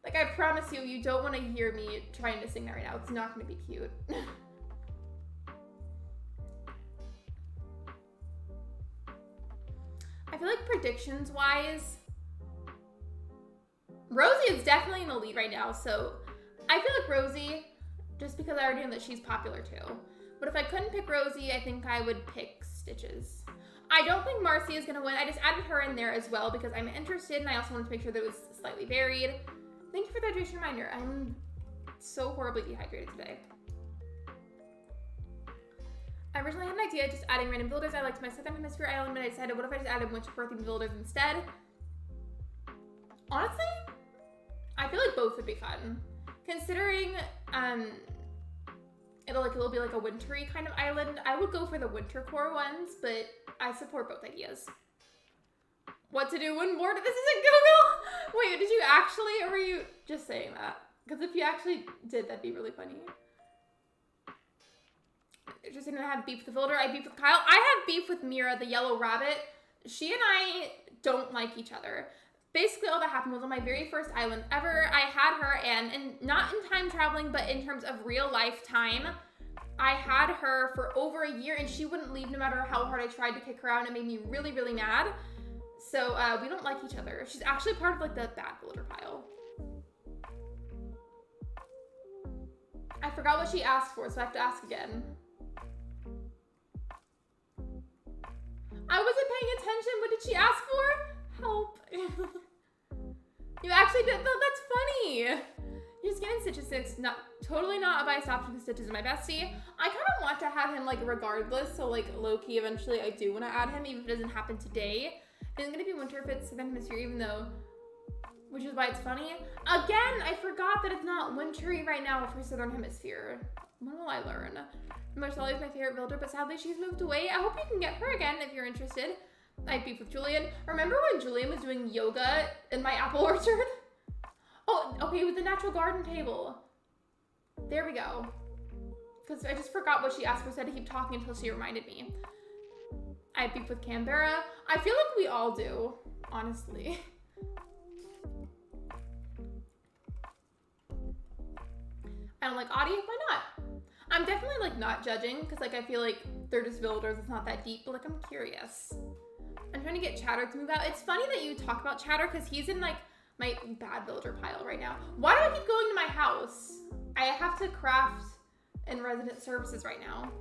Like, I promise you, you don't want to hear me trying to sing that right now. It's not going to be cute. I feel like predictions-wise, Rosie is definitely in the lead right now, so I feel like Rosie, just because I already know that she's popular too. But if I couldn't pick Rosie, I think I would pick Stitches. I don't think Marcy is going to win. I just added her in there as well because I'm interested, and I also wanted to make sure that it was slightly varied. Thank you for the hydration reminder. I'm so horribly dehydrated today. I originally had an idea just adding random builders. I liked my Southern Hemisphere island, but I decided, what if I just added winter-themed builders instead? Honestly, I feel like both would be fun. Considering it'll be like a wintry kind of island, I would go for the winter core ones, but I support both ideas. What to do when bored? This isn't Google! Wait, did you actually, or were you just saying that? Because if you actually did, that'd be really funny. Interesting to have beef with the villager. I beef with Kyle. I have beef with Mira, the yellow rabbit. She and I don't like each other. Basically, all that happened was on my very first island ever. I had her, and not in time traveling, but in terms of real life time, I had her for over a year, and she wouldn't leave no matter how hard I tried to kick her out, and it made me really, really mad. So we don't like each other. She's actually part of like the bad villager pile. I forgot what she asked for, so I have to ask again. I wasn't paying attention. What did she ask for? Help. You actually did, though. That's funny. You're just getting Stitches 6. Totally not a biased option because Stitches is my bestie. I kind of want to have him like regardless. So like low-key, eventually I do want to add him, even if it doesn't happen today. It's going to be winter if it's Southern Hemisphere, even though, which is why it's funny. Again, I forgot that it's not wintry right now for Southern Hemisphere. When will I learn? Marcella is my favorite builder, but sadly she's moved away. I hope you can get her again if you're interested. I beef with Julian. Remember when Julian was doing yoga in my apple orchard? Oh, okay, with the natural garden table. There we go. Because I just forgot what she asked for, so I had to keep talking until she reminded me. I beef with Canberra. I feel like we all do, honestly. I don't like Audie. Why not? I'm definitely like not judging because like I feel like they're just villagers. It's not that deep, but like I'm curious. I'm trying to get Chatter to move out. It's funny that you talk about Chatter because he's in like my bad villager pile right now. Why do I keep going to my house? I have to craft in resident services right now.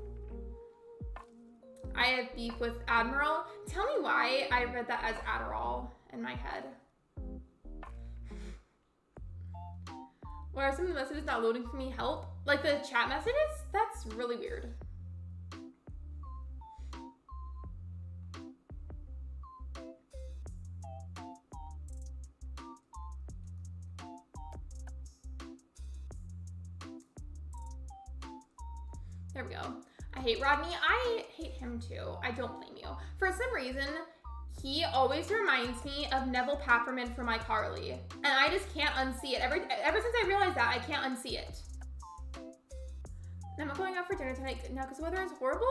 I have beef with Admiral. Tell me why I read that as Adderall in my head. Why are some of the messages not loading for me? Help? Like the chat messages? That's really weird. There we go. I hate Rodney. I hate him too. I don't blame you. For some reason, he always reminds me of Neville Papperman from iCarly. And I just can't unsee it. Ever since I realized that, I can't unsee it. I'm not going out for dinner tonight now because the weather is horrible.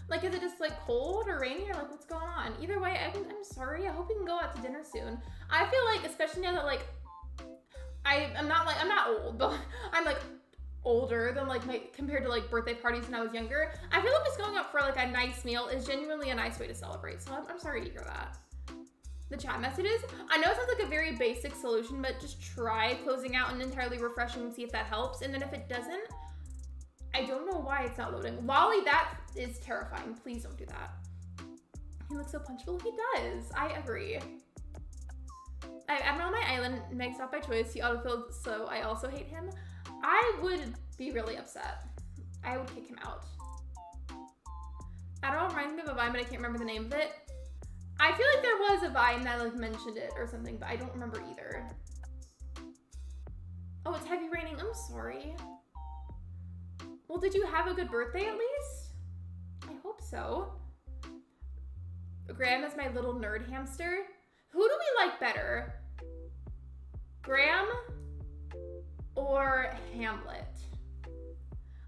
Like, is it just like cold or rainy or like what's going on? Either way, I'm sorry. I hope we can go out to dinner soon. I feel like, especially now that like, I'm not old, but I'm like older than like compared to like birthday parties when I was younger. I feel like just going out for like a nice meal is genuinely a nice way to celebrate. So I'm sorry to hear that. The chat messages. I know it sounds like a very basic solution, but just try closing out and entirely refreshing and see if that helps. And then if it doesn't, I don't know why it's not loading. Wally, that is terrifying. Please don't do that. He looks so punchable. He does. I agree. I'm on my island. Meg's not by choice. He autofilled, so I also hate him. I would be really upset. I would kick him out. Adderall reminds me of a Vine, but I can't remember the name of it. I feel like there was a Vine that like mentioned it or something, but I don't remember either. Oh, it's heavy raining. I'm sorry. Well, did you have a good birthday at least? I hope so. Graham is my little nerd hamster. Who do we like better? Graham or Hamlet?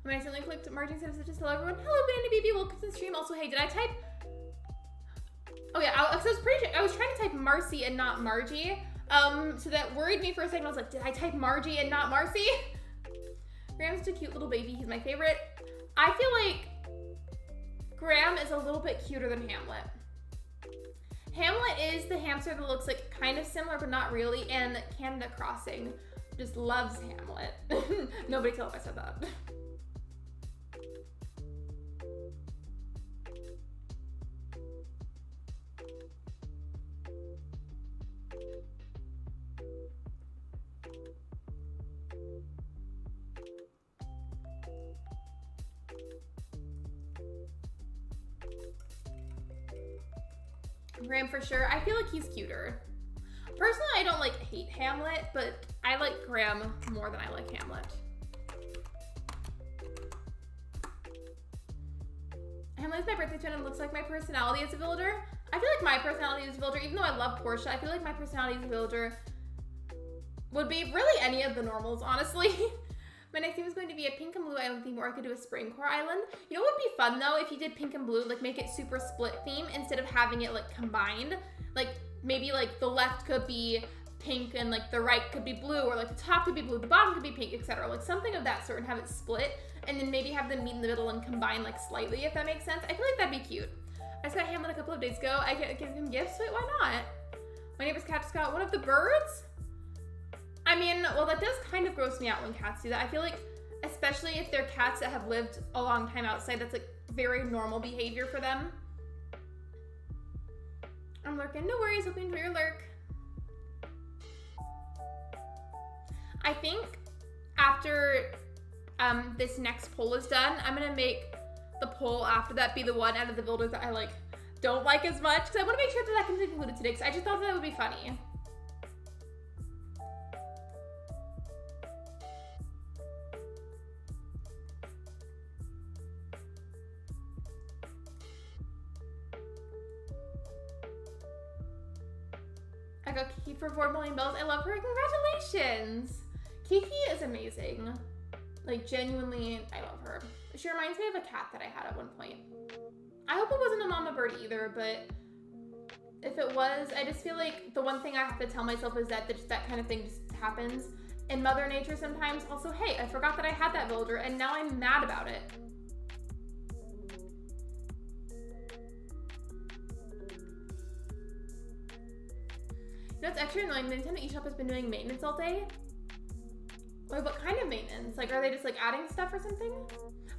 When I suddenly clicked Margie said just hello everyone. Hello Bandy Baby, welcome to the stream. Also, hey, did I type? Oh yeah, I was trying to type Marcy and not Margie. So that worried me for a second. I was like, did I type Margie and not Marcy? Graham's a cute little baby. He's my favorite. I feel like Graham is a little bit cuter than Hamlet. Hamlet is the hamster that looks like kind of similar, but not really. And Canada Crossing just loves Hamlet. Nobody tell if I said that. Graham for sure. I feel like he's cuter. Personally, I don't like hate Hamlet, but I like Graham more than I like Hamlet. Hamlet's my birthday twin and looks like my personality as a villager. I feel like my personality as a villager, even though I love Portia, I feel like my personality as a villager would be really any of the normals, honestly. My next theme is going to be a pink and blue island theme, or I could do a spring core island. You know what would be fun though, if you did pink and blue, like make it super split theme instead of having it like combined. Like maybe like the left could be pink and like the right could be blue, or like the top could be blue, the bottom could be pink, etc. Like something of that sort, and have it split, and then maybe have them meet in the middle and combine like slightly, if that makes sense. I feel like that'd be cute. I just got Hamlet a couple of days ago. I could give him gifts, wait, why not? My neighbor's cat just got one of the birds. I mean, well, that does kind of gross me out when cats do that. I feel like, especially if they're cats that have lived a long time outside, that's like very normal behavior for them. I'm lurking, no worries, hope you enjoy your lurk. I think after this next poll is done, I'm gonna make the poll after that be the one out of the builders that I like don't like as much, because I want to make sure that can be included today, because I just thought that would be funny. I got Kiki for 4 million bells. I love her. Congratulations. Kiki is amazing. Like, genuinely, I love her. She reminds me of a cat that I had at one point. I hope it wasn't a mama bird either, but if it was, I just feel like the one thing I have to tell myself is that that kind of thing just happens in Mother Nature sometimes. Also, hey, I forgot that I had that villager, and now I'm mad about it. You know, it's extra annoying. The Nintendo eShop has been doing maintenance all day. Wait, what kind of maintenance? Like, are they just like adding stuff or something?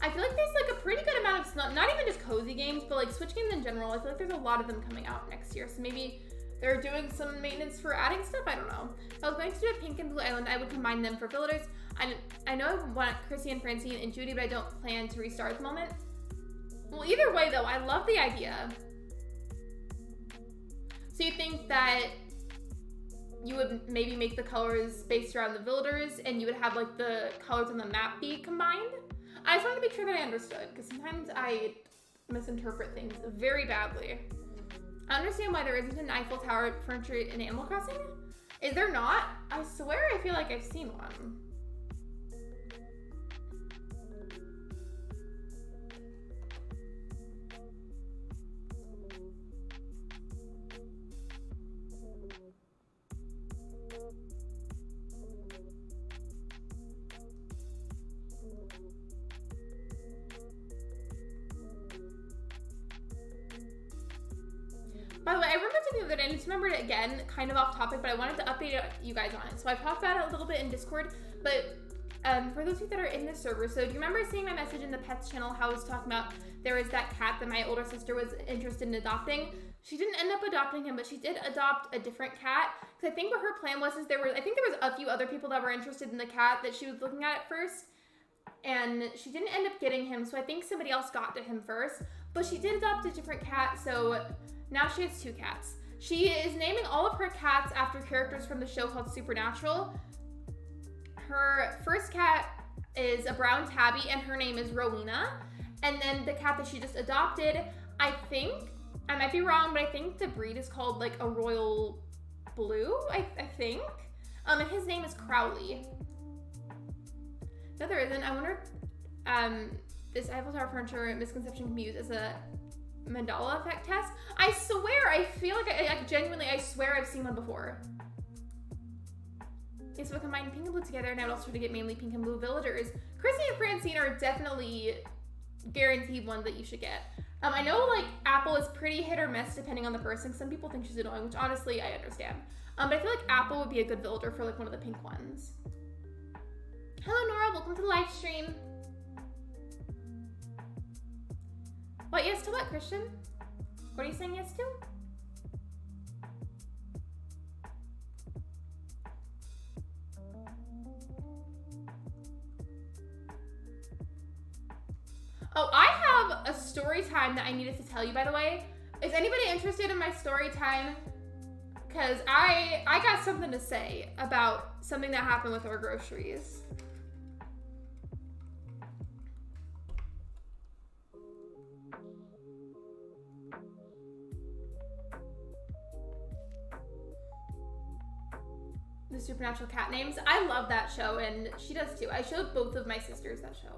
I feel like there's like a pretty good amount of, not even just cozy games, but like Switch games in general. I feel like there's a lot of them coming out next year. So maybe they're doing some maintenance for adding stuff. I don't know. If I was going to do a pink and blue island, I would combine them for villagers. I know I want Chrissy and Francine and Judy, but I don't plan to restart at the moment. Well, either way though, I love the idea. So you think that you would maybe make the colors based around the villagers, and you would have like the colors on the map be combined? I just wanted to make sure that I understood, because sometimes I misinterpret things very badly. I understand why there isn't an Eiffel Tower furniture in Animal Crossing. Is there not? I swear I feel like I've seen one. By the way, I remembered something the other day, and I just remembered it again, kind of off topic, but I wanted to update you guys on it. So I've talked about it a little bit in Discord, but for those of you that are in the server, so do you remember seeing my message in the pets channel how I was talking about there was that cat that my older sister was interested in adopting? She didn't end up adopting him, but she did adopt a different cat. Because I think what her plan was is I think there was a few other people that were interested in the cat that she was looking at first. And she didn't end up getting him, so I think somebody else got to him first. But she did adopt a different cat, so now she has 2 cats. She is naming all of her cats after characters from the show called Supernatural. Her first cat is a brown tabby, and her name is Rowena. And then the cat that she just adopted, I think I might be wrong, but I think the breed is called like a royal blue, I think. And his name is Crowley. No, there isn't. I wonder if this Eiffel Tower furniture misconception can be used as a Mandela effect test. I swear, I feel like I genuinely, I swear I've seen one before. Okay, so we'll combine pink and blue together, and I would also try to get mainly pink and blue villagers. Chrissy and Francine are definitely guaranteed ones that you should get. I know like Apple is pretty hit or miss depending on the person. Some people think she's annoying, which honestly I understand. But I feel like Apple would be a good villager for like one of the pink ones. Hello Nora, welcome to the live stream. What, yes to what, Christian? What are you saying yes to? Oh, I have a story time that I needed to tell you, by the way. Is anybody interested in my story time? Because I got something to say about something that happened with our groceries. The Supernatural Cat Names. I love that show, and she does too. I showed both of my sisters that show.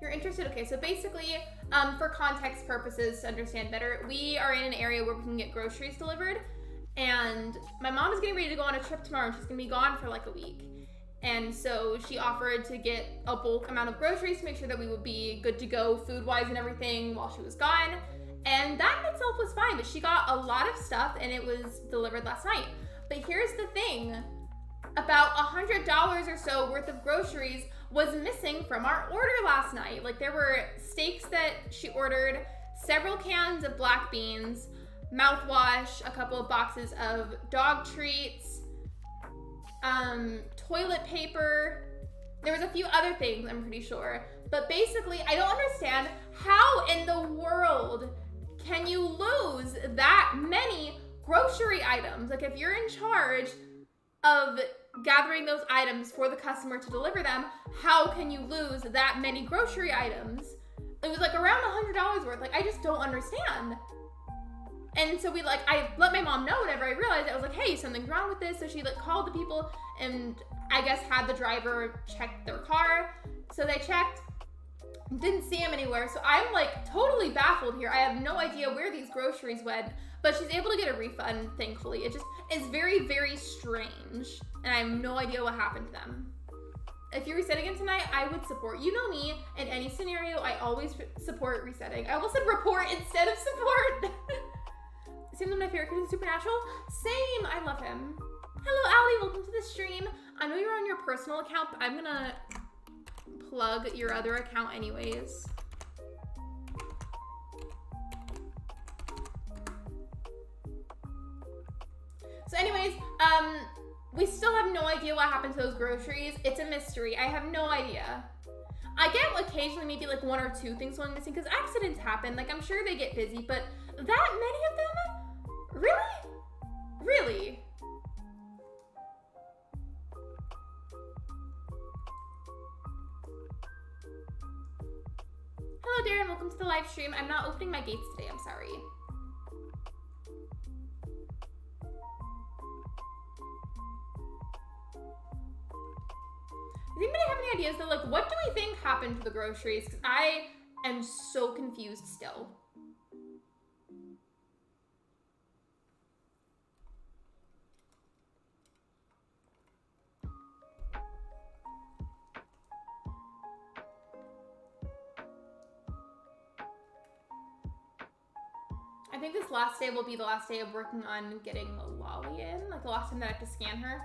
You're interested? Okay, so basically, for context purposes, to understand better, we are in an area where we can get groceries delivered, and my mom is getting ready to go on a trip tomorrow, and she's gonna be gone for like a week. And so she offered to get a bulk amount of groceries to make sure that we would be good to go food-wise and everything while she was gone. And that in itself was fine, but she got a lot of stuff, and it was delivered last night. But here's the thing, about $100 or so worth of groceries was missing from our order last night. Like there were steaks that she ordered, several cans of black beans, mouthwash, a couple of boxes of dog treats, toilet paper. There was a few other things, I'm pretty sure. But basically, I don't understand how in the world can you lose that many grocery items? Like if you're in charge of gathering those items for the customer to deliver them, how can you lose that many grocery items? It was like around $100 worth. Like I just don't understand. And so I let my mom know whenever I realized. I was like, hey, something's wrong with this. So she like called the people and I guess had the driver check their car. So they checked, didn't see him anywhere. So I'm like totally baffled here. I have no idea where these groceries went, but she's able to get a refund, thankfully. It just is very, very strange. And I have no idea what happened to them. If you're resetting it tonight, I would support. You know me, in any scenario, I always support resetting. I almost said report instead of support. Seems like my favorite kid is Supernatural. Same, I love him. Hello, Allie, welcome to the stream. I know you're on your personal account, but I'm gonna plug your other account anyways. So anyways, we still have no idea what happened to those groceries. It's a mystery. I have no idea. I get occasionally maybe like one or two things going missing because accidents happen. Like I'm sure they get busy, but that many of them? Really? Really? Hello Darren, welcome to the live stream. I'm not opening my gates today, I'm sorry. Does anybody have any ideas though? Like, what do we think happened to the groceries? Because I am so confused still. I think this last day will be the last day of working on getting Lolly in. Like the last time that I have to scan her.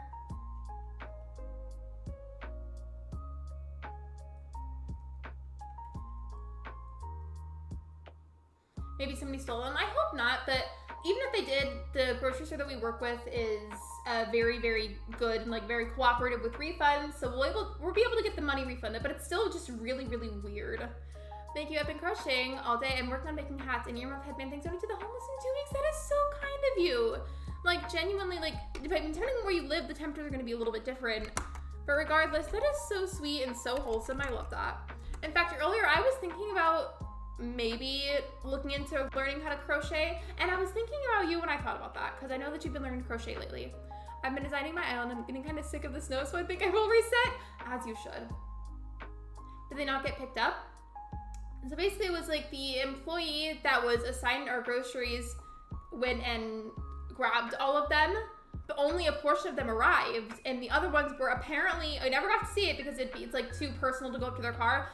Maybe somebody stole them. I hope not, but even if they did, the grocery store that we work with is very, very good and like very cooperative with refunds. So we'll be able to get the money refunded, but it's still just really, really weird. Thank you. I've been crocheting all day. I'm working on making hats and earmuff headband things. Only to the homeless in 2 weeks. That is so kind of you. Like genuinely, like depending on where you live, the temperatures are going to be a little bit different. But regardless, that is so sweet and so wholesome. I love that. In fact, earlier I was thinking about maybe looking into learning how to crochet. And I was thinking about you when I thought about that, because I know that you've been learning to crochet lately. I've been designing my island. I'm getting kind of sick of the snow, so I think I will reset, as you should. Did they not get picked up? And so basically it was like the employee that was assigned our groceries went and grabbed all of them, but only a portion of them arrived, and the other ones were apparently, I never got to see it because it's like too personal to go up to their car.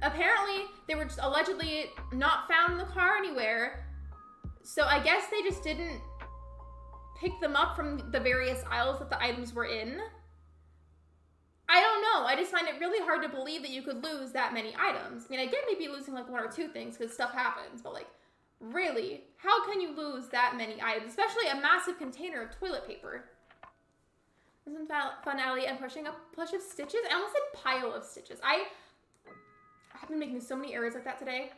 Apparently they were just allegedly not found in the car anywhere, so I guess they just didn't pick them up from the various aisles that the items were in. I don't know. I just find it really hard to believe that you could lose that many items. I mean, I get maybe losing like 1 or 2 things because stuff happens, but like, really? How can you lose that many items? Especially a massive container of toilet paper. This is fun, Allie. I'm pushing a plush of stitches. I almost said pile of stitches. I've been making so many errors like that today.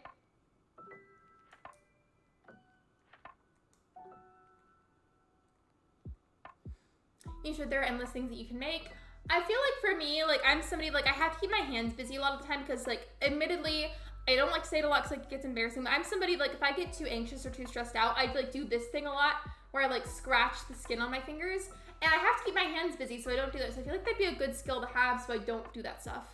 You should. There are endless things that you can make. I feel like for me, like I'm somebody, like I have to keep my hands busy a lot of the time because like admittedly, I don't like to say it a lot because like it gets embarrassing, but I'm somebody like if I get too anxious or too stressed out, I like do this thing a lot where I like scratch the skin on my fingers, and I have to keep my hands busy so I don't do that. So I feel like that'd be a good skill to have so I don't do that stuff.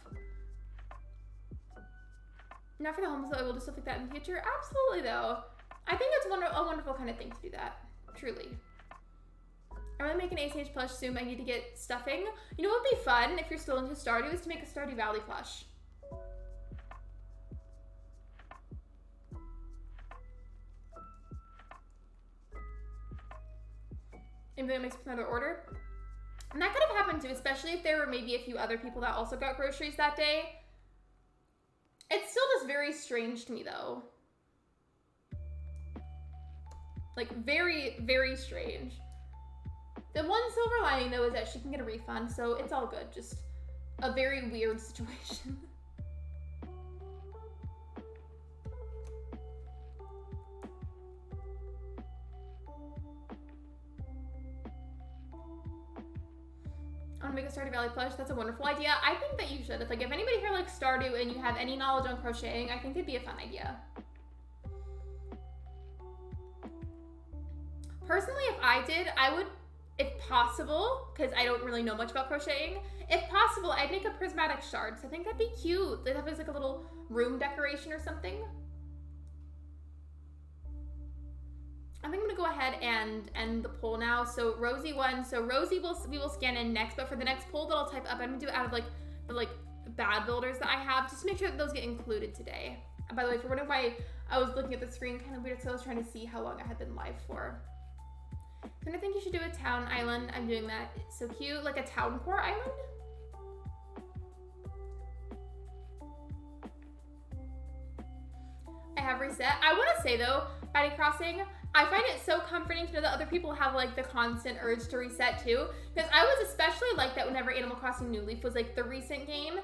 Not for the homeless, I will do stuff like that in the future. Absolutely though. I think it's a wonderful kind of thing to do that, truly. I'm gonna make an ACNH plush soon. I need to get stuffing. You know what would be fun if you're still into Stardew is to make a Stardew Valley plush. Anybody makes another order? And that could have happened too, especially if there were maybe a few other people that also got groceries that day. It's still just very strange to me though. Like very, very strange. The one silver lining though is that she can get a refund, so it's all good. Just a very weird situation. I want to make a Stardew Valley plush. That's a wonderful idea. I think that you should. If anybody here likes Stardew and you have any knowledge on crocheting, I think it'd be a fun idea. Personally, if I did, I would, if possible, because I don't really know much about crocheting, if possible, I'd make a prismatic shards. I think that'd be cute. They'd have like a little room decoration or something. I think I'm gonna go ahead and end the poll now. So Rosie won. So Rosie we will scan in next, but for the next poll that I'll type up, I'm gonna do it out of like the bad builders that I have, just to make sure that those get included today. And by the way, if you're wondering why I was looking at the screen kind of weird, so I was trying to see how long I had been live for. Then I think you should do a town island. I'm doing that. It's so cute, like a town core island. I have reset. I want to say though, Batty Crossing, I find it so comforting to know that other people have like the constant urge to reset too, because I was especially like that whenever Animal Crossing New Leaf was like the recent game,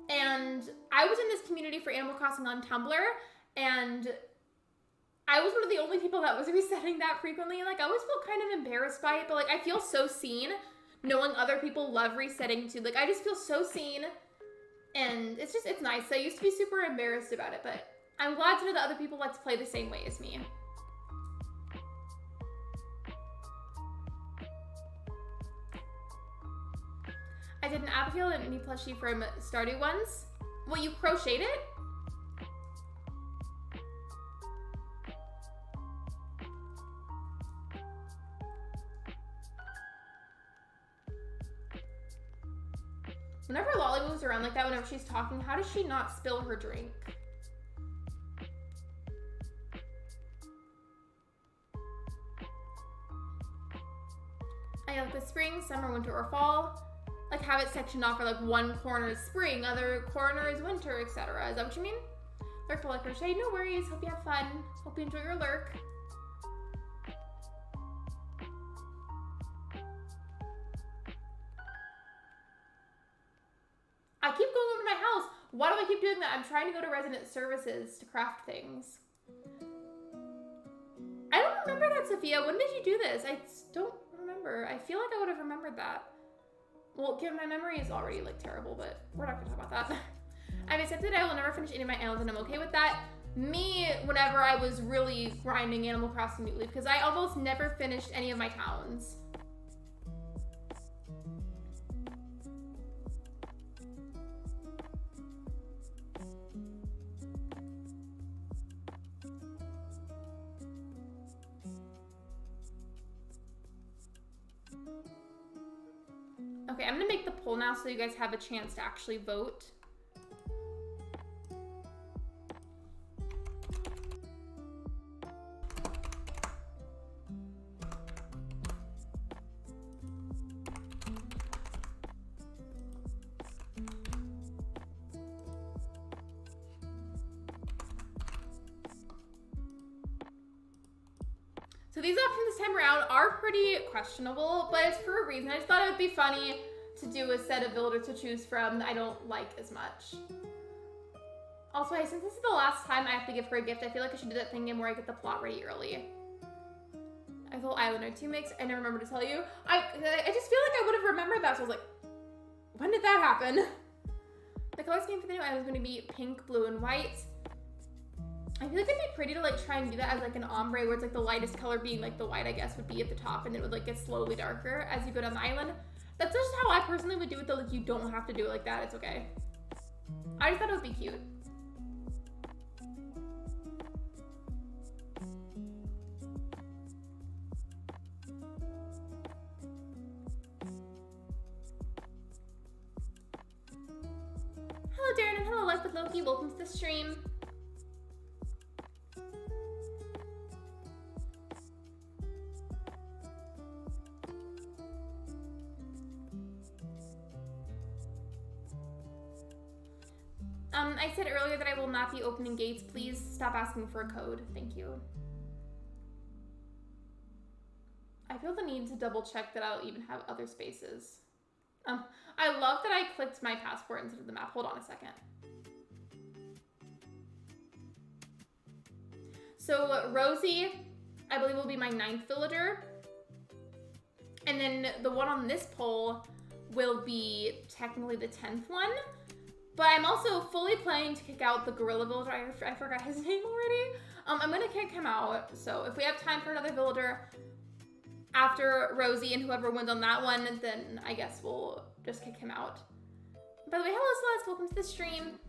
and I was in this community for Animal Crossing on Tumblr, and I was one of the only people that was resetting that frequently. Like I always felt kind of embarrassed by it, but like I feel so seen knowing other people love resetting too. Like I just feel so seen, and it's nice. I used to be super embarrassed about it, but I'm glad to know that other people like to play the same way as me. I did an Abigail and any plushie from Stardew once. Well, you crocheted it? Whenever Lolly moves around like that, whenever she's talking, how does she not spill her drink? I like the spring, summer, winter, or fall. Like have it sectioned off, or like one corner is spring, other corner is winter, etc. Is that what you mean? Lurk A crochet, no worries. Hope you have fun. Hope you enjoy your lurk. I keep going over to my house. Why do I keep doing that? I'm trying to go to resident services to craft things. I don't remember that, Sophia. When did you do this? I don't remember. I feel like I would have remembered that. Well, given my memory is already like terrible, but we're not gonna talk about that. I've accepted I will never finish any of my islands, and I'm okay with that. me whenever I was really grinding Animal Crossing New Leaf, because I almost never finished any of my towns. Okay, I'm gonna make the poll now so you guys have a chance to actually vote. So these options this time around are pretty questionable, but it's for a reason. I just thought it would be funny to do a set of villagers to choose from that I don't like as much. Also, hey, since this is the last time I have to give her a gift, I feel like I should do that thing again where I get the plot ready early. I thought Islander 2 mix, I never remember to tell you. I just feel like I would have remembered that, so I was like, when did that happen? The color scheme for the new item is going to be pink, blue, and white. I feel like it'd be pretty to like try and do that as like an ombre where it's like the lightest color being like the white, I guess, would be at the top, and then it would like get slowly darker as you go down the island. That's just how I personally would do it though. Like, you don't have to do it like that, it's okay. I just thought it would be cute. Hello Darren and hello Life with Loki, welcome to the stream. I said earlier that I will not be opening gates. Please stop asking for a code. Thank you. I feel the need to double check that I'll even have other spaces. I love that I clicked my passport instead of the map. Hold on a second. So Rosie, I believe, will be my 9th villager. And then the one on this poll will be technically the 10th one. But I'm also fully planning to kick out the gorilla villager. I forgot his name already. I'm gonna kick him out. So if we have time for another villager after Rosie and whoever wins on that one, then I guess we'll just kick him out. By the way, hello Celeste, welcome to the stream.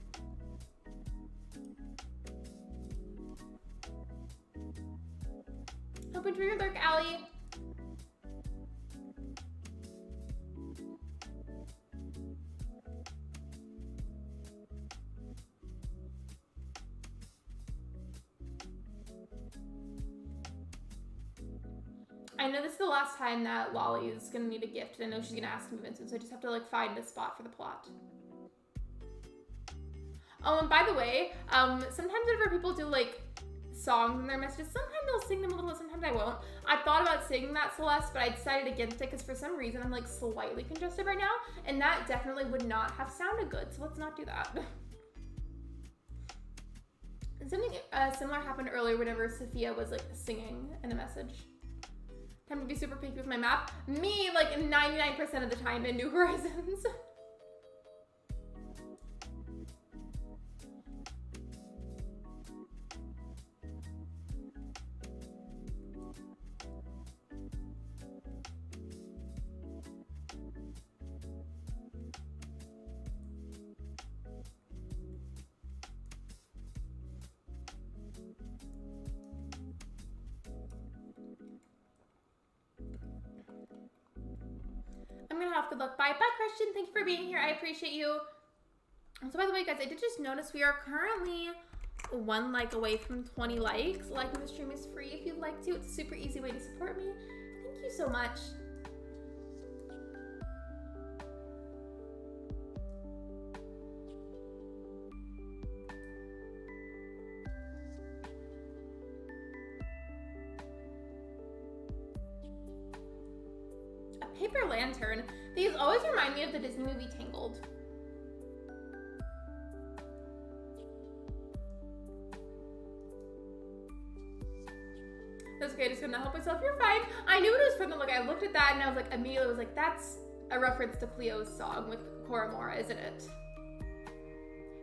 Hope you enjoy your Lurk, Allie. I know this is the last time that Lolly is gonna need a gift, and I know she's gonna ask me Vincent, so I just have to like find a spot for the plot. Oh, and by the way, sometimes whenever people do like songs in their messages, sometimes they'll sing them a little bit, sometimes I won't. I thought about singing that, Celeste, but I decided against it because for some reason I'm like slightly congested right now, and that definitely would not have sounded good, so let's not do that. And something similar happened earlier whenever Sophia was like singing in a message. Time to be super picky with my map. Me, like 99% of the time in New Horizons. I'm gonna have good luck. Bye, Christian. Thank you for being here. I appreciate you. So by the way, guys, I did just notice we are currently 1 like away from 20 likes. Liking the stream is free if you'd like to. It's a super easy way to support me. Thank you so much. Paper lantern. These always remind me of the Disney movie Tangled. That's okay, just gonna help myself. You're fine. I knew it was from the look. I looked at that and I was like, immediately was like, that's a reference to Cleo's song with Koramora, isn't it?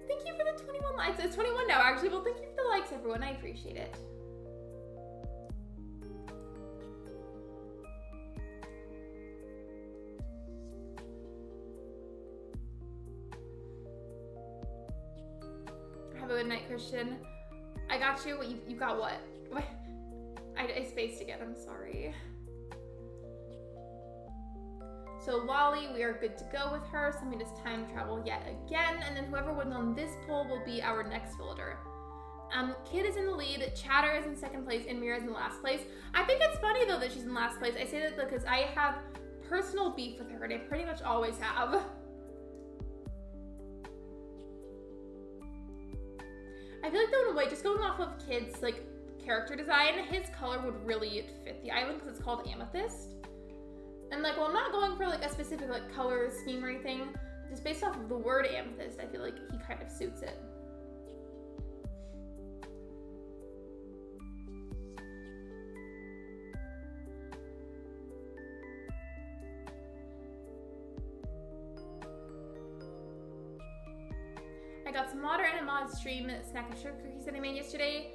Thank you for the 21 likes. It's 21 now, actually. Well, thank you for the likes, everyone. I appreciate it. Have a good night, Christian. I got you. What, you got what? What? I spaced again. I'm sorry. So Lolly, we are good to go with her. Something does time travel yet again. And then whoever wins on this poll will be our next villager. Kid is in the lead. Chatter is in second place. And Mira is in last place. I think it's funny though that she's in last place. I say that because I have personal beef with her and I pretty much always have. I feel like though in a way, just going off of Kid's like character design, his color would really fit the island because it's called Amethyst. And like, well, I'm not going for like a specific like color scheme or anything. Just based off of the word amethyst, I feel like he kind of suits it. I got some water and a mod stream snack of sugar cookies that I made yesterday.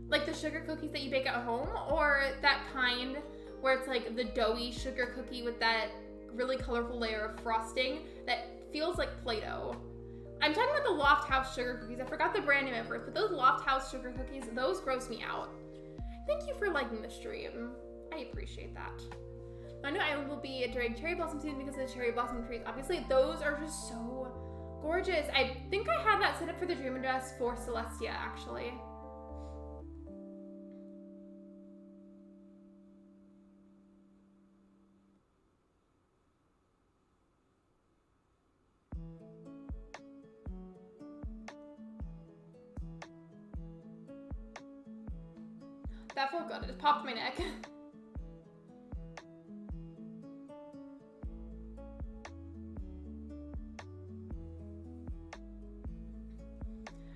Like the sugar cookies that you bake at home, or that kind where it's like the doughy sugar cookie with that really colorful layer of frosting that feels like Play-Doh. I'm talking about the Loft House sugar cookies. I forgot the brand name at first, but those Loft House sugar cookies, those gross me out. Thank you for liking the stream. I appreciate that. My new island will be during cherry blossom season because of the cherry blossom trees. Obviously, those are just so gorgeous. I think I had that set up for the dream address for Celestia, actually. That felt good. It just popped my neck.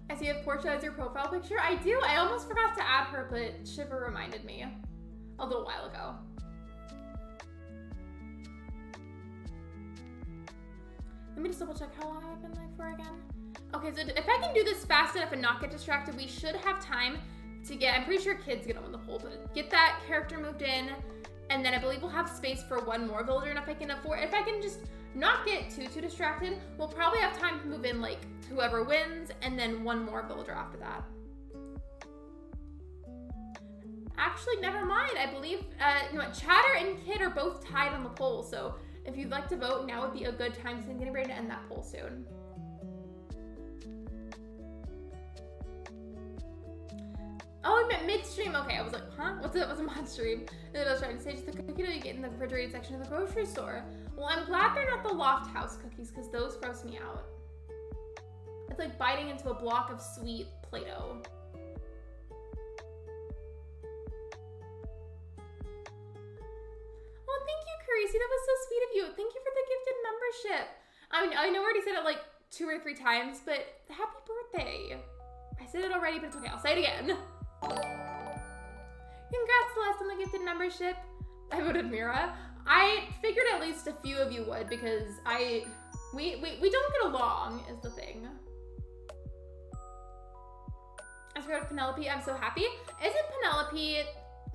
I see you have Portia as your profile picture. I do. I almost forgot to add her, but Shiver reminded me a little while ago. Let me just double check how long I've been live for again. Okay, so if I can do this fast enough and not get distracted, we should have time to get, I'm pretty sure Kid's gonna win the poll, but get that character moved in, and then I believe we'll have space for one more villager, and if I can just not get too distracted, we'll probably have time to move in like whoever wins, and then one more villager after that. Actually, never mind. I believe, you know what, Chatter and Kid are both tied on the poll, so if you'd like to vote, now would be a good time, so I'm getting ready to end that poll soon. Oh, I meant midstream. Okay, I was like, huh? What's a mod stream? And then I was trying to say, just the cookie that you get in the refrigerated section of the grocery store. Well, I'm glad they're not the Loft House cookies, because those gross me out. It's like biting into a block of sweet Play-Doh. Oh, thank you, Carisi. That was so sweet of you. Thank you for the gifted membership. I know I already said it like 2 or 3 times, but happy birthday. I said it already, but it's okay. I'll say it again. Congrats, Celeste, on the gifted membership. I voted Mira. I figured at least a few of you would because we don't get along is the thing. As for Penelope, I'm so happy. Isn't Penelope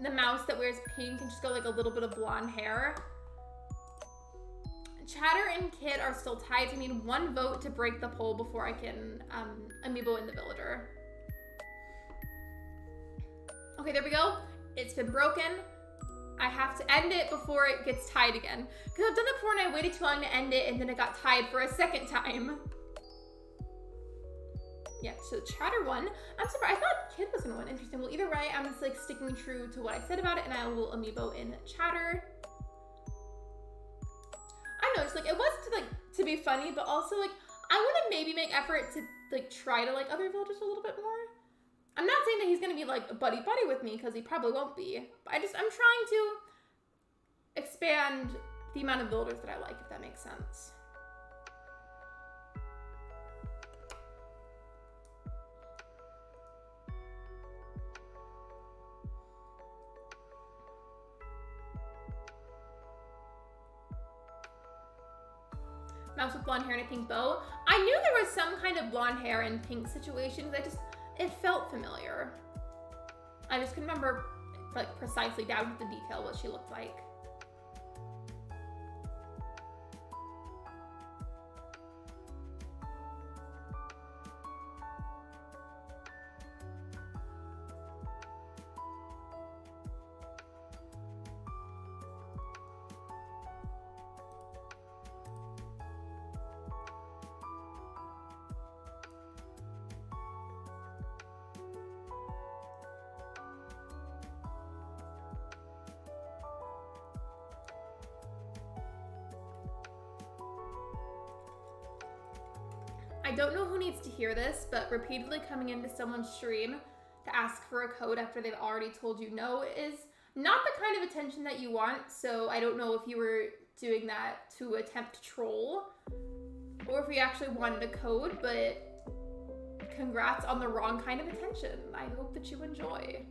the mouse that wears pink and just got like a little bit of blonde hair? Chatter and Kid are still tied. I need 1 vote to break the poll before I can amiibo in the villager. Okay, there we go. It's been broken. I have to end it before it gets tied again. Because I've done it before and I waited too long to end it and then it got tied for a second time. Yeah, so Chatter won. I'm surprised. I thought Kid was gonna win. Interesting. Well, either way, I'm just like sticking true to what I said about it and I will amiibo in Chatter. I know, it's like, it wasn't to be funny, but also like, I want to maybe make effort to like try to like other villagers a little bit more. I'm not saying that he's going to be like buddy with me because he probably won't be. But I'm trying to expand the amount of villagers that I like, if that makes sense. Mouse with blonde hair and a pink bow. I knew there was some kind of blonde hair and pink situation because I It felt familiar. I just couldn't remember like precisely down to the detail what she looked like. I don't know who needs to hear this, but repeatedly coming into someone's stream to ask for a code after they've already told you no is not the kind of attention that you want. So I don't know if you were doing that to attempt to troll or if you actually wanted a code, but congrats on the wrong kind of attention. I hope that you enjoy.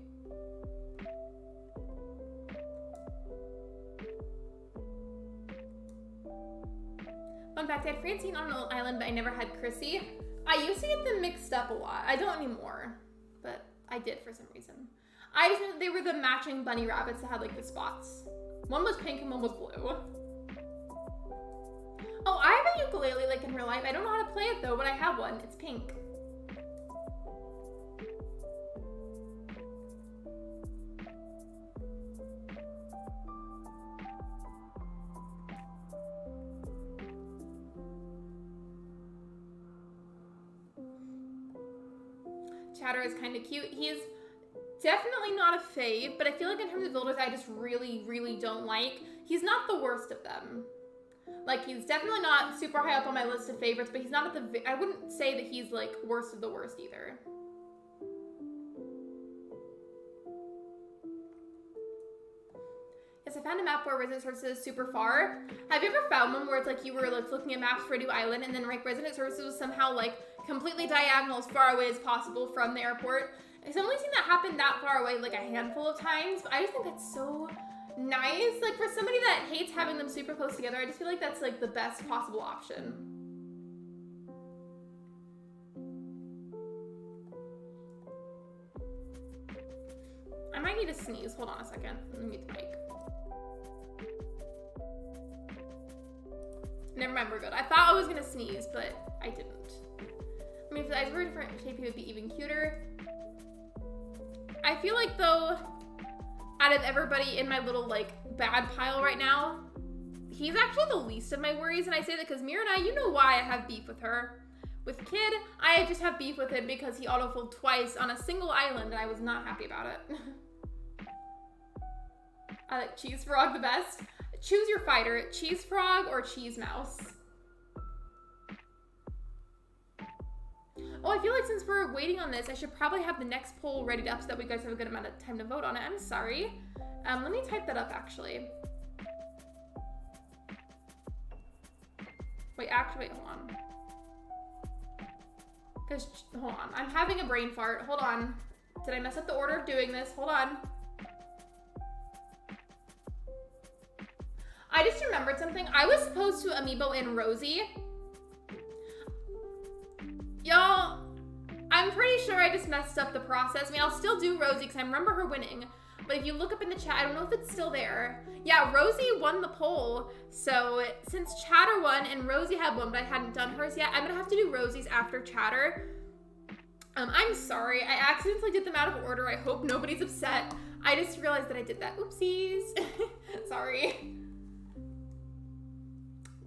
Fun fact, I had Francine on an island, but I never had Chrissy. I used to get them mixed up a lot. I don't anymore, but I did for some reason. I just knew that they were the matching bunny rabbits that had like the spots. One was pink and one was blue. Oh, I have a ukulele like in real life. I don't know how to play it though, but I have one. It's pink. Chatter is kind of cute. He's definitely not a fave, but I feel like in terms of builders, I just really, really don't like. He's not the worst of them. Like, he's definitely not super high up on my list of favorites, but he's not at the, I wouldn't say that he's like worst of the worst either. Yes, I found a map where resident services is super far. Have you ever found one where it's like you were like looking at maps for a new island and then like resident services was somehow like completely diagonal as far away as possible from the airport? I've only seen that happen that far away like a handful of times, but I just think that's so nice. Like for somebody that hates having them super close together, I just feel like that's like the best possible option. I might need to sneeze. Hold on a second. Let me mute the mic. Never mind, we're good. I thought I was gonna sneeze, but I didn't. I mean, if the eyes were a different shape, he would be even cuter. I feel like though, out of everybody in my little like bad pile right now, he's actually the least of my worries. And I say that because Mira and I, you know why I have beef with her. With Kid, I just have beef with him because he autofilled twice on a single island and I was not happy about it. I like Cheese Frog the best. Choose your fighter, Cheese Frog or Cheese Mouse. Oh, I feel like since we're waiting on this, I should probably have the next poll ready up so that we guys have a good amount of time to vote on it. I'm sorry. Let me type that up actually. Wait, actually, wait, hold on. Because, hold on, I'm having a brain fart. Hold on. Did I mess up the order of doing this? Hold on. I just remembered something. I was supposed to amiibo in Rosie. Y'all, I'm pretty sure I just messed up the process. I mean, I'll still do Rosie because I remember her winning. But if you look up in the chat, I don't know if it's still there. Yeah, Rosie won the poll. So since Chatter won and Rosie had one, but I hadn't done hers yet, I'm gonna have to do Rosie's after Chatter. I'm sorry, I accidentally did them out of order. I hope nobody's upset. I just realized that I did that. Oopsies. Sorry.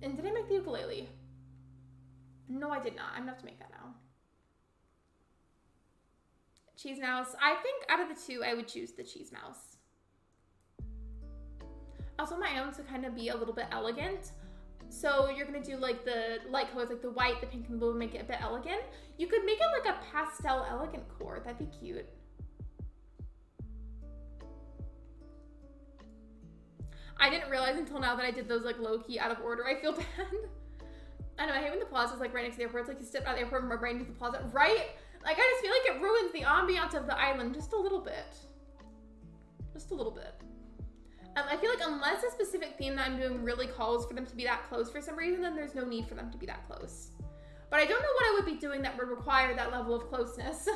And did I make the ukulele? No, I did not. I'm gonna have to make that now. Cheese Mouse. I think out of the two, I would choose the Cheese Mouse. Also, my own to kind of be a little bit elegant. So you're gonna do like the light colors, like the white, the pink, and the blue, make it a bit elegant. You could make it like a pastel elegant core. That'd be cute. I didn't realize until now that I did those like low-key out of order. I feel bad. I know, I hate when the plaza's like right next to the airport. It's like you step out of the airport and right into the plaza, right? Like I just feel like it ruins the ambiance of the island just a little bit. Just a little bit. I feel like unless a specific theme that I'm doing really calls for them to be that close for some reason, then there's no need for them to be that close. But I don't know what I would be doing that would require that level of closeness.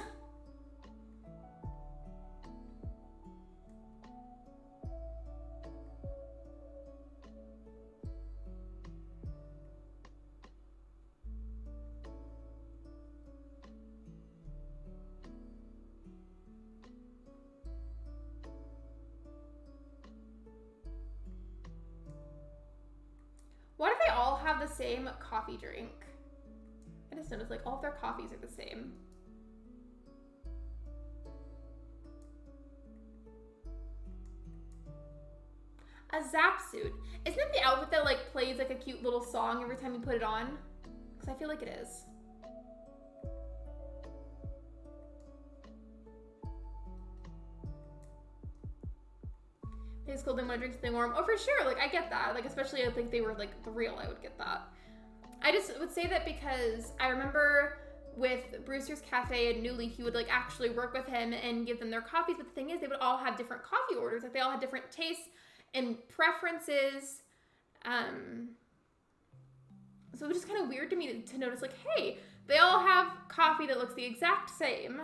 the same coffee drink. I just noticed like all of their coffees are the same. A zap suit. Isn't it the outfit that like plays like a cute little song every time you put it on? Because I feel like it is. It's cold, they want to drink something warm. Oh, for sure. Like, I get that. Like, especially if like, they were like real, I would get that. I just would say that because I remember with Brewster's Cafe and Newly, he would like actually work with him and give them their coffees. But the thing is, they would all have different coffee orders. Like, they all had different tastes and preferences. So it was just kind of weird to me to notice like, hey, they all have coffee that looks the exact same.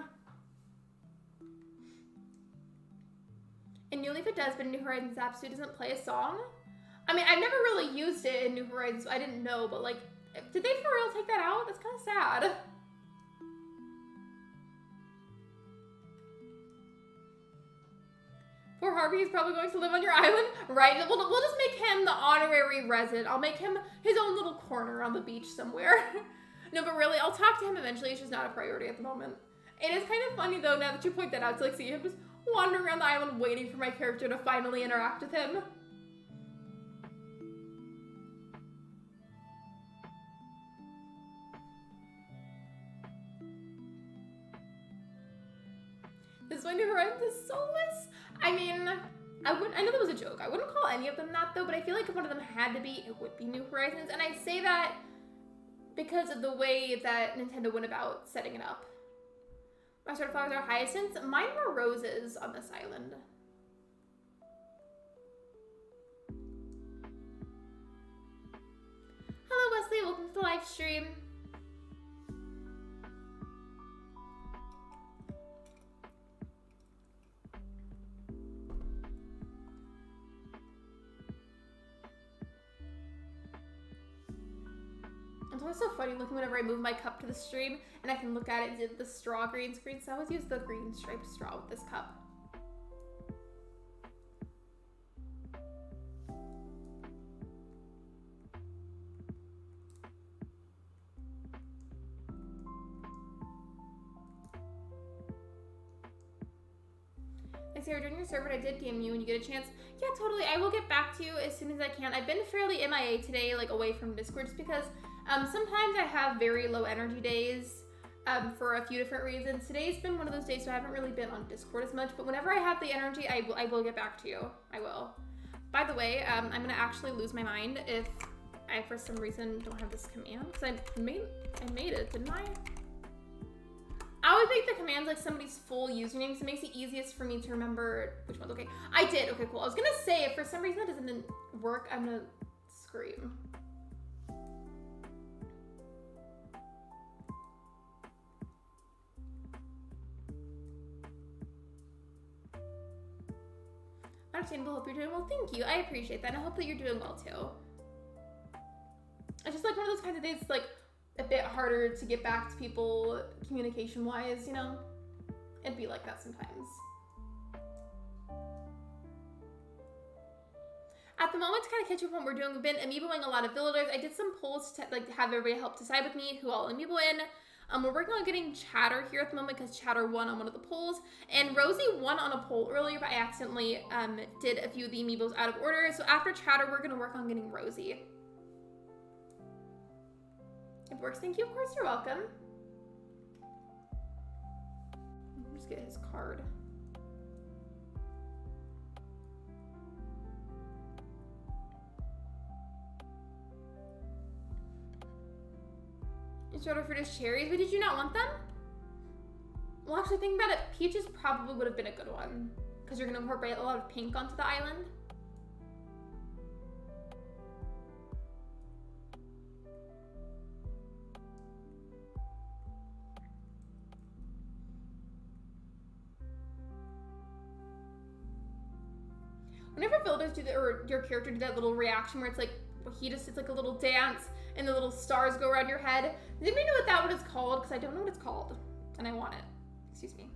In New Leaf it does, but in New Horizons Zapsu doesn't play a song. I mean, I've never really used it in New Horizons, so I didn't know, but like, did they for real take that out? That's kind of sad. Poor Harvey is probably going to live on your island, right? We'll just make him the honorary resident. I'll make him his own little corner on the beach somewhere. No, but really, I'll talk to him eventually. It's just not a priority at the moment. It is kind of funny though, now that you point that out, to like see him just wandering around the island waiting for my character to finally interact with him. This one New Horizons is soulless. I mean, I know that was a joke. I wouldn't call any of them that though, but I feel like if one of them had to be, it would be New Horizons. And I say that because of the way that Nintendo went about setting it up. My sort of flowers are hyacinths. Mine were roses on this island. Hello Wesley, welcome to the live stream. It's always so funny looking whenever I move my cup to the stream and I can look at it in the straw green screen. So I always use the green striped straw with this cup. I see you're doing your server, and I did DM you when you get a chance. Yeah, totally. I will get back to you as soon as I can. I've been fairly MIA today, like away from Discord, just because sometimes I have very low energy days for a few different reasons. Today's been one of those days, so I haven't really been on Discord as much, but whenever I have the energy, I will get back to you. I will. By the way, I'm gonna actually lose my mind if I, for some reason, don't have this command, because I made it, didn't I? I always make the commands like somebody's full username, so it makes it easiest for me to remember which one's okay. I did, okay, cool. I was gonna say, if for some reason that doesn't work, I'm gonna scream. Understandable, hope you're doing well. Thank you, I appreciate that, and I hope that you're doing well too. It's just like one of those kinds of days, like, a bit harder to get back to people communication-wise, you know? It'd be like that sometimes. At the moment, to kind of catch up on what we're doing, we've been amiiboing a lot of villagers. I did some polls to like have everybody help decide with me who I'll amiibo in. We're working on getting Chatter here at the moment because Chatter won on one of the polls. And Rosie won on a poll earlier, but I accidentally did a few of the amiibos out of order. So after Chatter, we're going to work on getting Rosie. It works, thank you. Of course, you're welcome. Let me just get his card. You started for just cherries, but did you not want them? Well, actually, think about it. Peaches probably would have been a good one because you're gonna incorporate a lot of pink onto the island. Whenever villagers do that, or your character do that little reaction where it's like, it's like a little dance and the little stars go around your head. Does anybody know what that one is called? Because I don't know what it's called and I want it. Excuse me.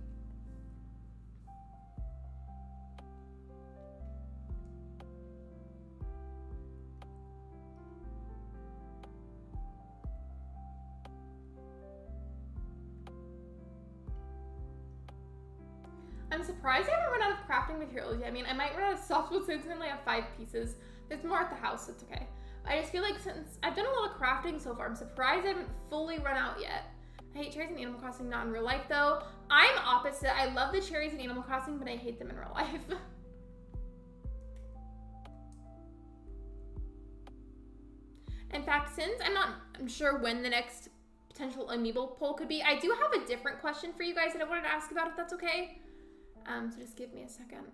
surprised I haven't run out of crafting materials yet. I mean, I might run out of softwood since I only have 5 pieces. There's more at the house, it's okay. I just feel like since I've done a lot of crafting so far, I'm surprised I haven't fully run out yet. I hate cherries in Animal Crossing, not in real life though. I'm opposite. I love the cherries in Animal Crossing, but I hate them in real life. In fact, since I'm sure when the next potential amiibo poll could be, I do have a different question for you guys that I wanted to ask about, if that's okay. So just give me a second.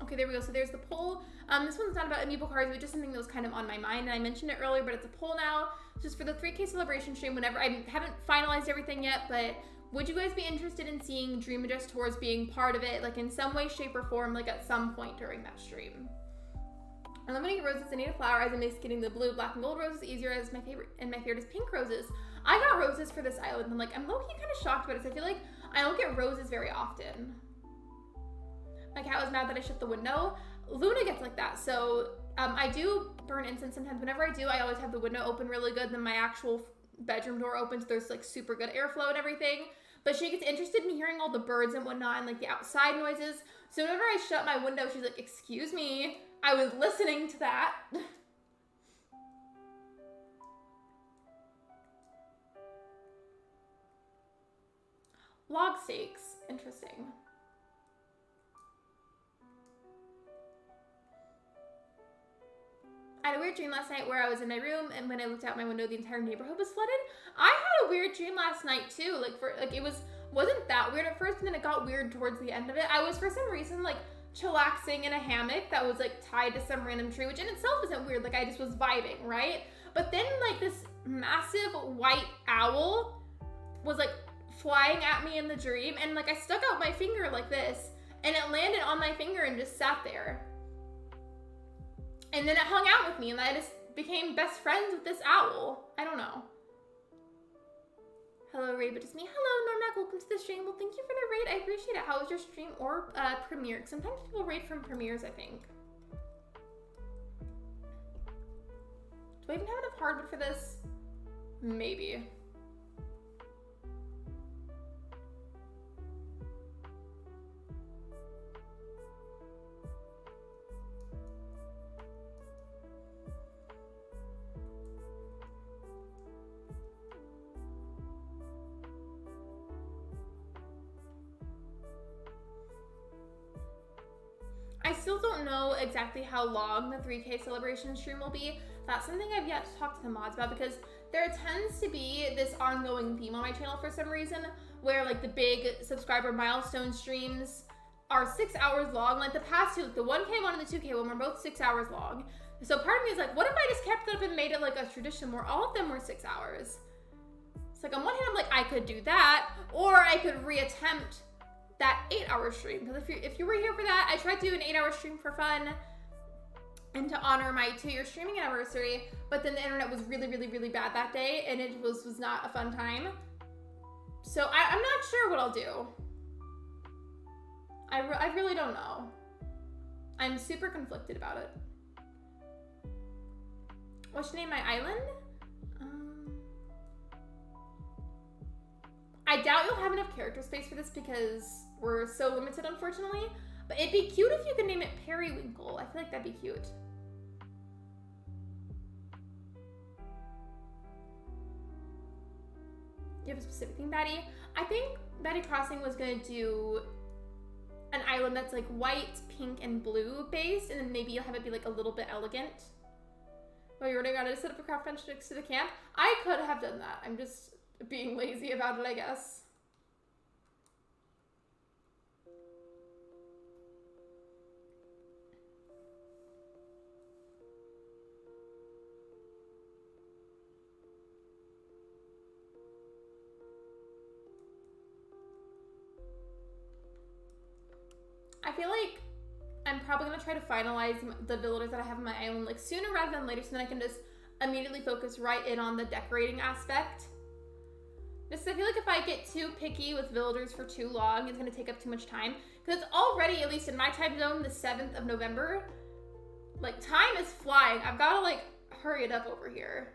Okay, there we go. So there's the poll. This one's not about amiibo cards, but just something that was kind of on my mind. And I mentioned it earlier, but it's a poll now. Just for the 3K celebration stream, whenever I haven't finalized everything yet, but would you guys be interested in seeing Dream Adjust Tours being part of it, like in some way, shape, or form, like at some point during that stream? I'm limiting roses. I need a flower as it makes getting the blue, black, and gold roses easier as my favorite, and my favorite is pink roses. I got roses for this island, and like I'm low-key kind of shocked about it. So I feel like I don't get roses very often. My cat was mad that I shut the window. Luna gets like that. So I do burn incense sometimes. Whenever I do, I always have the window open really good. Then my actual bedroom door opens. There's like super good airflow and everything. But she gets interested in hearing all the birds and whatnot and like the outside noises. So whenever I shut my window, she's like, excuse me, I was listening to that. Log steaks, interesting. I had a weird dream last night where I was in my room, and when I looked out my window, the entire neighborhood was flooded. I had a weird dream last night too. It wasn't that weird at first, and then it got weird towards the end of it. I was for some reason like chillaxing in a hammock that was like tied to some random tree, which in itself isn't weird. Like I just was vibing, right? But then like this massive white owl was like flying at me in the dream, and like I stuck out my finger like this, and it landed on my finger and just sat there. And then it hung out with me, and I just became best friends with this owl. I don't know. Hello, Raid, but it's me. Hello, Normac. Welcome to the stream. Well, thank you for the raid. I appreciate it. How was your stream or premiere? Sometimes people raid from premieres, I think. Do I even have enough hardwood for this? Maybe. I still don't know exactly how long the 3K celebration stream will be. That's something I've yet to talk to the mods about, because there tends to be this ongoing theme on my channel for some reason where like the big subscriber milestone streams are 6 hours long. Like the past two, like the 1K one and the 2K one were both 6 hours long. So part of me is like, what if I just kept it up and made it like a tradition where all of them were 6 hours? It's like on one hand, I'm like, I could do that, or I could reattempt that 8-hour stream, because if you were here for that, I tried to do an 8-hour stream for fun and to honor my 2-year streaming anniversary, but then the internet was really, really, really bad that day, and it was not a fun time. So I'm not sure what I'll do. I really don't know. I'm super conflicted about it. What should I name my island? I doubt you'll have enough character space for this because we're so limited, unfortunately. But it'd be cute if you could name it Periwinkle. I feel like that'd be cute. You have a specific thing, Batty? I think Batty Crossing was gonna do an island that's like white, pink, and blue based, and then maybe you'll have it be like a little bit elegant. Oh, you already got to set up a craft bench next to the camp? I could have done that. I'm just being lazy about it, I guess. I feel like want to try to finalize the villagers that I have on my island like sooner rather than later, so then I can just immediately focus right in on the decorating aspect. Just I feel like if I get too picky with villagers for too long, it's going to take up too much time. Because it's already, at least in my time zone, the 7th of November. Like, time is flying. I've got to, like, hurry it up over here.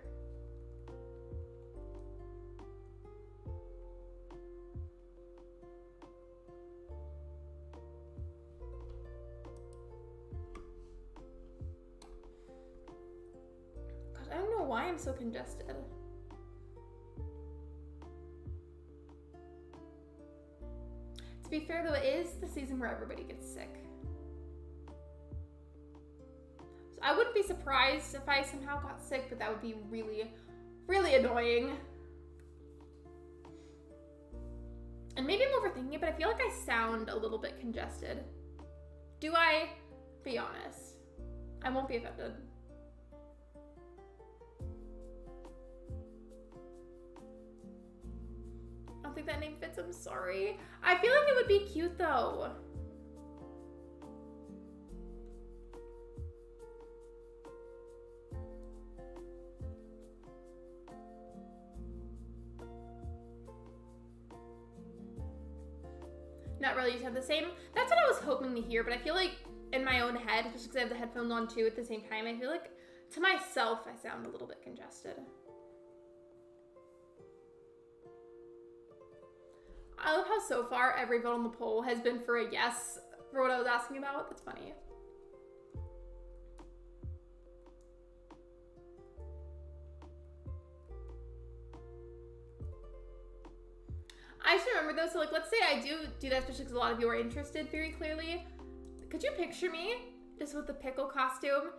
Gosh, I don't know why I'm so congested. To be fair though, it is the season where everybody gets sick. So I wouldn't be surprised if I somehow got sick, but that would be really, really annoying. And maybe I'm overthinking it, but I feel like I sound a little bit congested. Do I? Be honest. I won't be offended. I don't think that name fits, I'm sorry. I feel like it would be cute though. Not really, you just have the same. That's what I was hoping to hear, but I feel like in my own head, just because I have the headphones on too at the same time, I feel like to myself, I sound a little bit congested. I love how so far every vote on the poll has been for a yes for what I was asking about. That's funny. I should remember though, so like let's say I do that, especially because a lot of you are interested very clearly. Could you picture me just with the pickle costume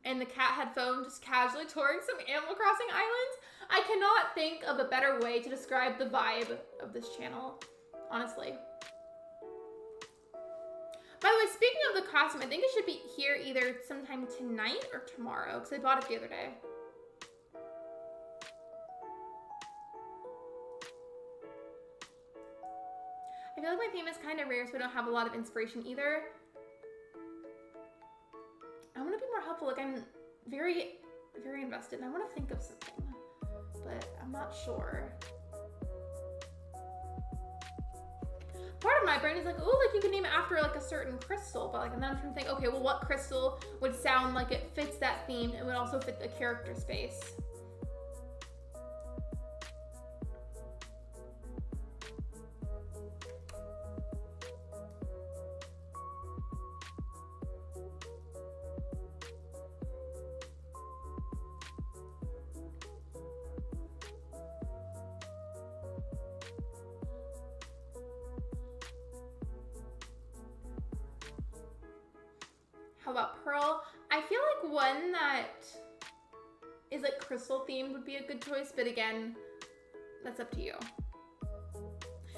and the cat headphone just casually touring some Animal Crossing islands? I cannot think of a better way to describe the vibe of this channel, honestly. By the way, speaking of the costume, I think it should be here either sometime tonight or tomorrow, because I bought it the other day. I feel like my theme is kind of rare, so I don't have a lot of inspiration either. I want to be more helpful. Like, I'm very, very invested, and I want to think of something, but I'm not sure. Part of my brain is like, oh, like you can name it after like a certain crystal, but like, and then I'm trying to think, okay, well, what crystal would sound like it fits that theme and would also fit the character space? How about pearl? I feel like one that is like crystal themed would be a good choice, but again, that's up to you.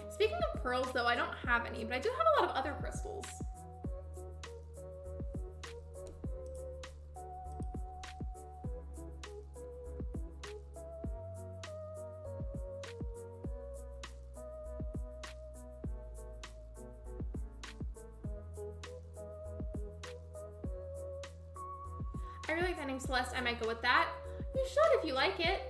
Speaking of pearls though, I don't have any, but I do have a lot of other crystals. I really like that name, Celeste. I might go with that. You should if you like it.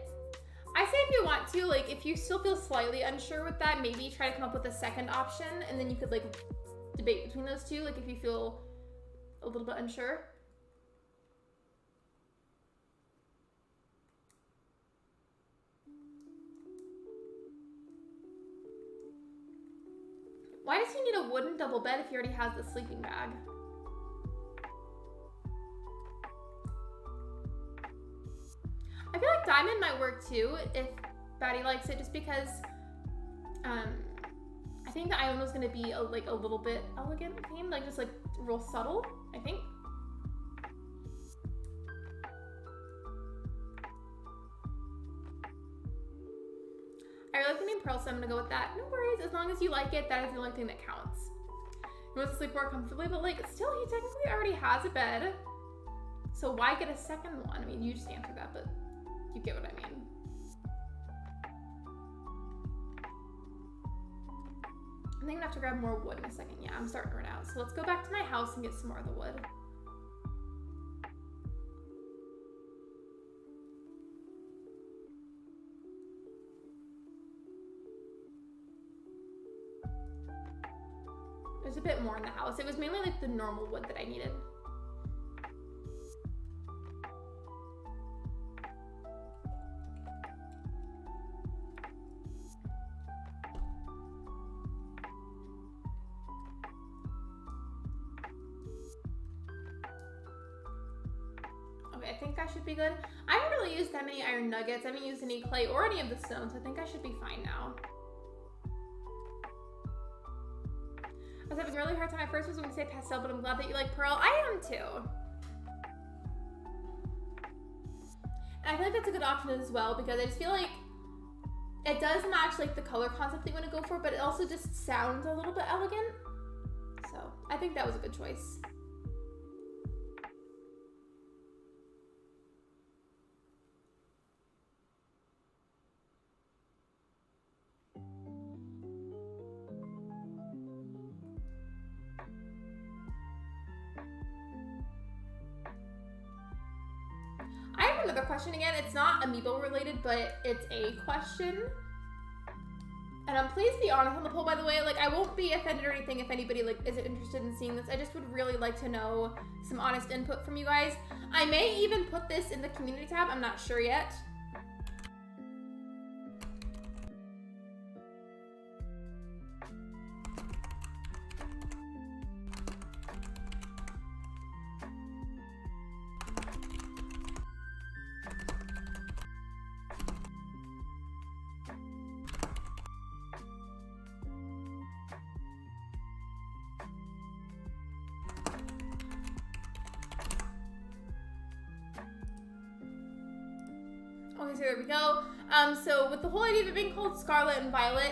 I say if you want to, like if you still feel slightly unsure with that, maybe try to come up with a second option and then you could like debate between those two, like if you feel a little bit unsure. Why does he need a wooden double bed if he already has the sleeping bag? I feel like diamond might work too if Batty likes it, just because I think the island was gonna be a little bit elegant themed, like just like real subtle, I think. I really like the name Pearl, so I'm gonna go with that. No worries, as long as you like it, that is the only thing that counts. He wants to sleep more comfortably, but like still he technically already has a bed. So why get a second one? I mean, you just answered that, but you get what I mean. I think I'm gonna have to grab more wood in a second. Yeah, I'm starting to run out. So let's go back to my house and get some more of the wood. bit more in the house. It was mainly like the normal wood that I needed. I think I should be good. I haven't really used that many iron nuggets. I haven't used any clay or any of the stones. So I think I should be fine now. I was having a really hard time. I first was going to say pastel, but I'm glad that you like pearl. I am too. And I feel like that's a good option as well because I just feel like it does match like the color concept that you want to go for, but it also just sounds a little bit elegant. So I think that was a good choice. Another question again. It's not amiibo related, but it's a question. And please be honest on the poll, by the way. Like, I won't be offended or anything if anybody like isn't interested in seeing this. I just would really like to know some honest input from you guys. I may even put this in the community tab. I'm not sure yet. Okay, so there we go. So with the whole idea of it being called Scarlet and Violet,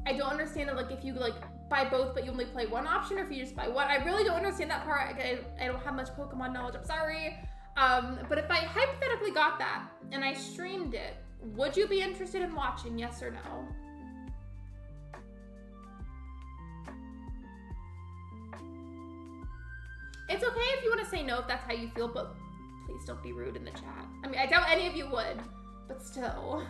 I don't understand it, like if you like buy both but you only play one option, or if you just buy one. I really don't understand that part. I don't have much Pokemon knowledge, I'm sorry. But if I hypothetically got that and I streamed it, would you be interested in watching, yes or no? It's okay if you want to say no if that's how you feel, but please don't be rude in the chat. I mean, I doubt any of you would, but still.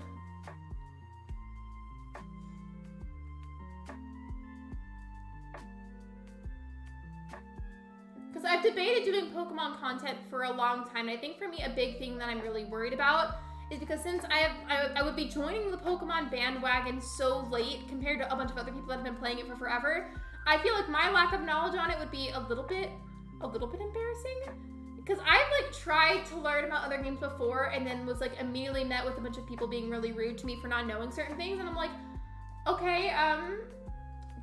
Because I've debated doing Pokemon content for a long time, and I think for me a big thing that I'm really worried about is because since I would be joining the Pokemon bandwagon so late compared to a bunch of other people that have been playing it for forever, I feel like my lack of knowledge on it would be a little bit embarrassing. Because I've like tried to learn about other games before and then was like immediately met with a bunch of people being really rude to me for not knowing certain things, and I'm like, okay,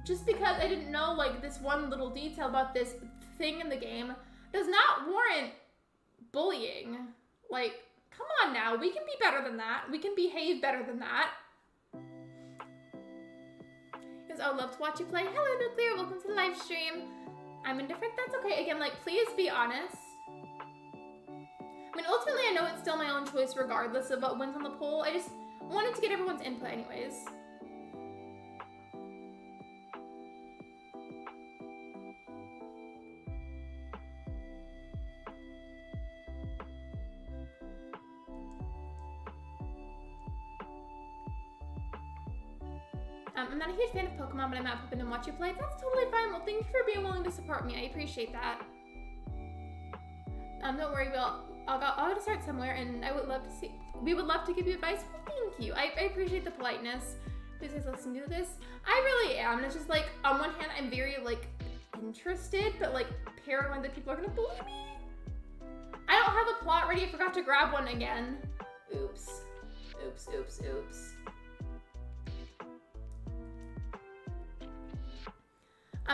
just because I didn't know like this one little detail about this thing in the game does not warrant bullying. Like, come on now, we can be better than that. We can behave better than that. Because I would love to watch you play. Hello Nuclear, welcome to the live stream. I'm indifferent, that's okay. Again, like, please be honest. I mean, ultimately, I know it's still my own choice regardless of what wins on the poll. I just wanted to get everyone's input anyways. I'm not a huge fan of Pokemon, but I'm not hoping to watch you play. That's totally fine. Well, thank you for being willing to support me. I appreciate that. Don't worry, I'll go to start somewhere, and we would love to give you advice. Well, thank you. I appreciate the politeness. Please guys listen to this. I really am. And it's just like, on one hand, I'm very like interested, but like paranoid that people are gonna bully me. I don't have a plot ready. I forgot to grab one again. Oops. Oops, oops, oops.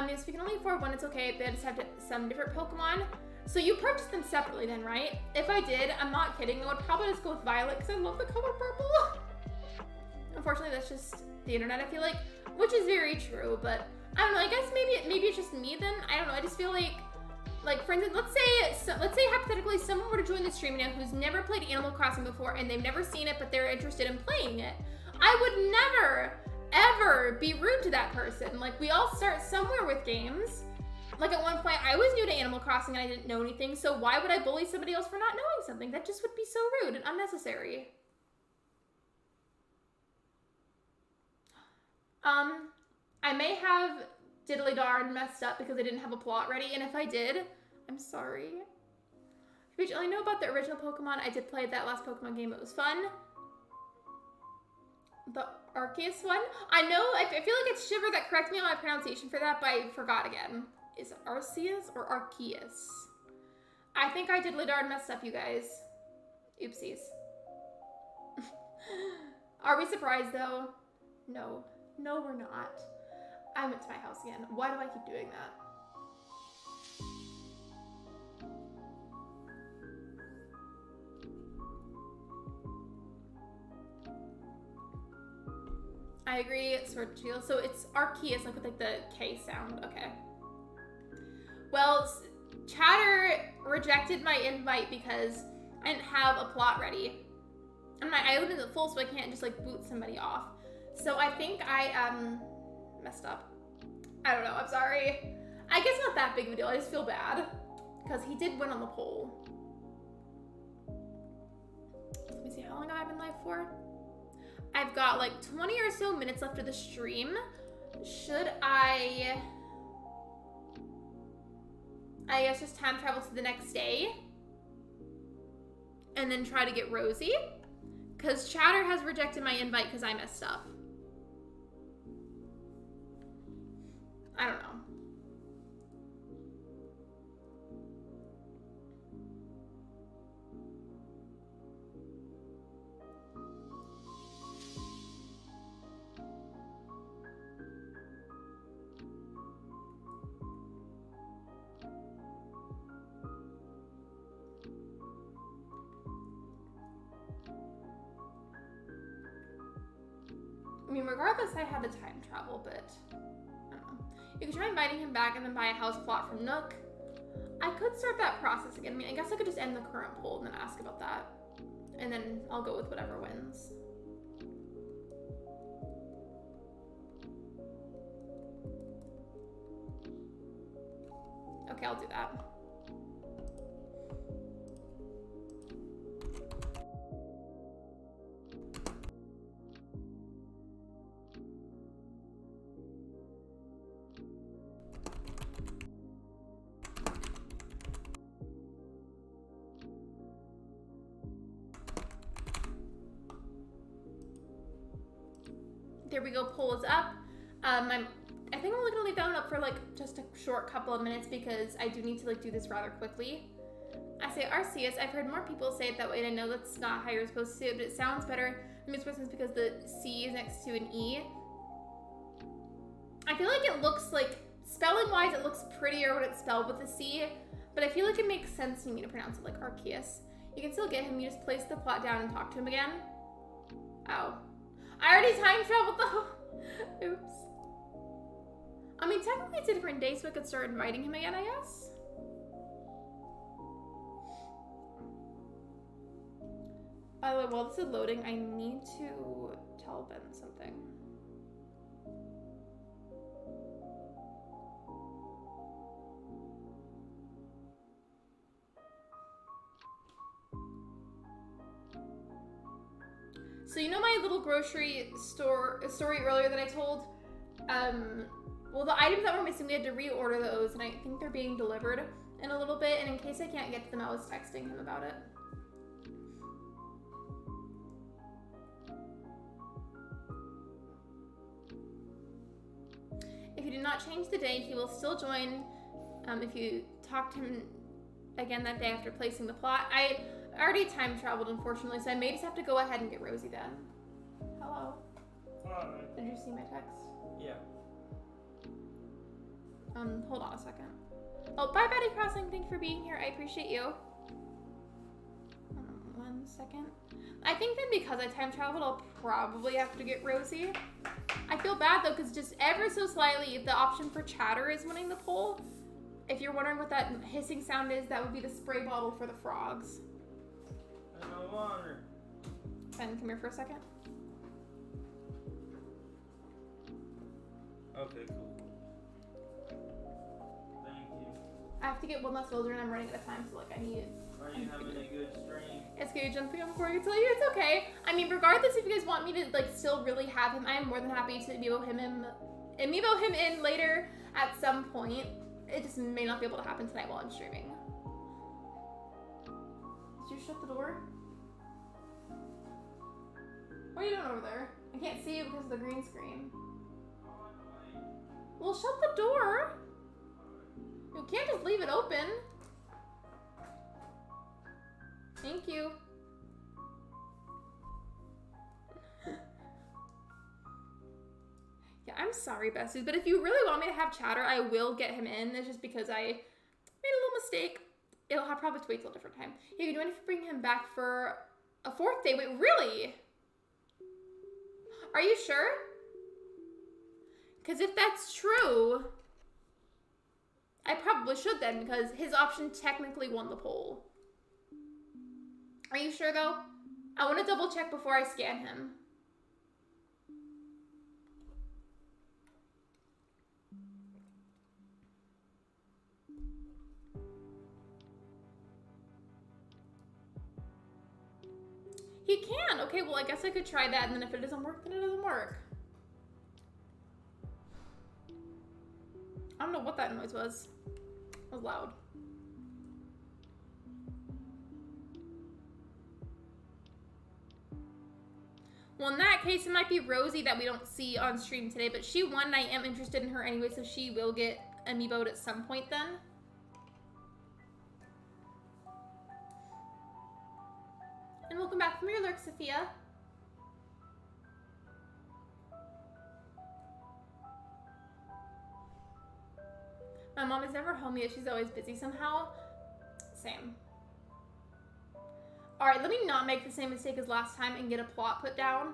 If you can only afford one, it's okay. They just have some different Pokemon. So you purchased them separately then, right? If I did, I'm not kidding, I would probably just go with Violet because I love the color purple. Unfortunately, that's just the internet, I feel like, which is very true, but I don't know, I guess maybe it's just me then. I don't know, I just feel like for instance, let's say hypothetically someone were to join the stream now who's never played Animal Crossing before and they've never seen it, but they're interested in playing it. I would never, ever be rude to that person. Like, we all start somewhere with games. Like, at one point, I was new to Animal Crossing and I didn't know anything, so why would I bully somebody else for not knowing something? That just would be so rude and unnecessary. I may have diddly darn messed up because I didn't have a plot ready. And if I did, I'm sorry. If you only know about the original Pokemon, I did play that last Pokemon game. It was fun. The Arceus one? I know, I feel like it's Shiver that corrected me on my pronunciation for that, but I forgot again. Is it Arceus or Arceus? I think I diddly darn messed up, you guys. Oopsies. Are we surprised though? No. No, we're not. I went to my house again. Why do I keep doing that? I agree, Sword Shield. So it's Arceus, like with like the K sound. Okay. Well, Chatter rejected my invite because I didn't have a plot ready. And I opened it full, so I can't just like boot somebody off. So I think I messed up. I don't know, I'm sorry. I guess not that big of a deal, I just feel bad. Because he did win on the poll. Let me see, how long have I been live for? I've got like 20 or so minutes left of the stream. Should I guess just time travel to the next day and then try to get Rosie? Because Chatter has rejected my invite because I messed up. I don't know. I mean, regardless, I had the time travel, but I don't know. You could try inviting him back and then buy a house plot from Nook. I could start that process again. I mean, I guess I could just end the current poll and then ask about that. And then I'll go with whatever wins. Okay, I'll do that. There we go, poll is up. I think I'm only gonna leave that one up for like just a short couple of minutes because I do need to like do this rather quickly. I say Arceus. I've heard more people say it that way and I know that's not how you're supposed to say it, but it sounds better. The misperception is because the C is next to an E. I feel like it looks like, spelling wise, it looks prettier when it's spelled with a C, but I feel like it makes sense to me to pronounce it like Arceus. You can still get him, you just place the plot down and talk to him again. Ow. I already time traveled though. Oops. I mean, technically it's a different day, so I could start inviting him again, I guess. By the way, while this is loading, I need to tell Ben something. So you know my little grocery store story earlier that I told? Well, the items that were missing, we had to reorder those, and I think they're being delivered in a little bit, and in case I can't get to them, I was texting him about it. If you do not change the day, he will still join if you talk to him again that day after placing the plot. I already time traveled, unfortunately, so I may just have to go ahead and get Rosie then. Hello. Hi. Did you see my text? Yeah. Hold on a second. Oh, bye, Betty Crossing. Thank you for being here. I appreciate you. 1 second. I think then because I time traveled, I'll probably have to get Rosie. I feel bad though, because just ever so slightly, the option for Chatter is winning the poll. If you're wondering what that hissing sound is, that would be the spray bottle for the frogs. I don't want her. Ben, come here for a second. Okay, cool. Thank you. I have to get one last builder and I'm running out of time, so like I need it. Are you having a good stream? It's good jumping on before I can tell you it's okay. I mean, regardless if you guys want me to like still really have him, I am more than happy to amiibo him in later. at some point. It just may not be able to happen tonight while I'm streaming. Did you shut the door? What are you doing over there? I can't see you because of the green screen. Well, shut the door. You can't just leave it open. Thank you. Yeah, I'm sorry, besties, but if you really want me to have chatter, I will get him in. It's just because I made a little mistake. It'll have probably to wait till a different time. Yeah, you do anything to bring him back for a 4th day. Wait, really? Are you sure? Because if that's true, I probably should then, because his option technically won the poll. Are you sure though? I want to double check before I scan him. He can. Okay, well, I guess I could try that, and then if it doesn't work, then it doesn't work. I don't know what that noise was. It was loud. Well, in that case, it might be Rosie that we don't see on stream today, but she won, and I am interested in her anyway, so she will get amiiboed at some point then. And welcome back from your lurk, Sophia. My mom is never home yet. She's always busy somehow. Same. All right, let me not make the same mistake as last time and get a plot put down.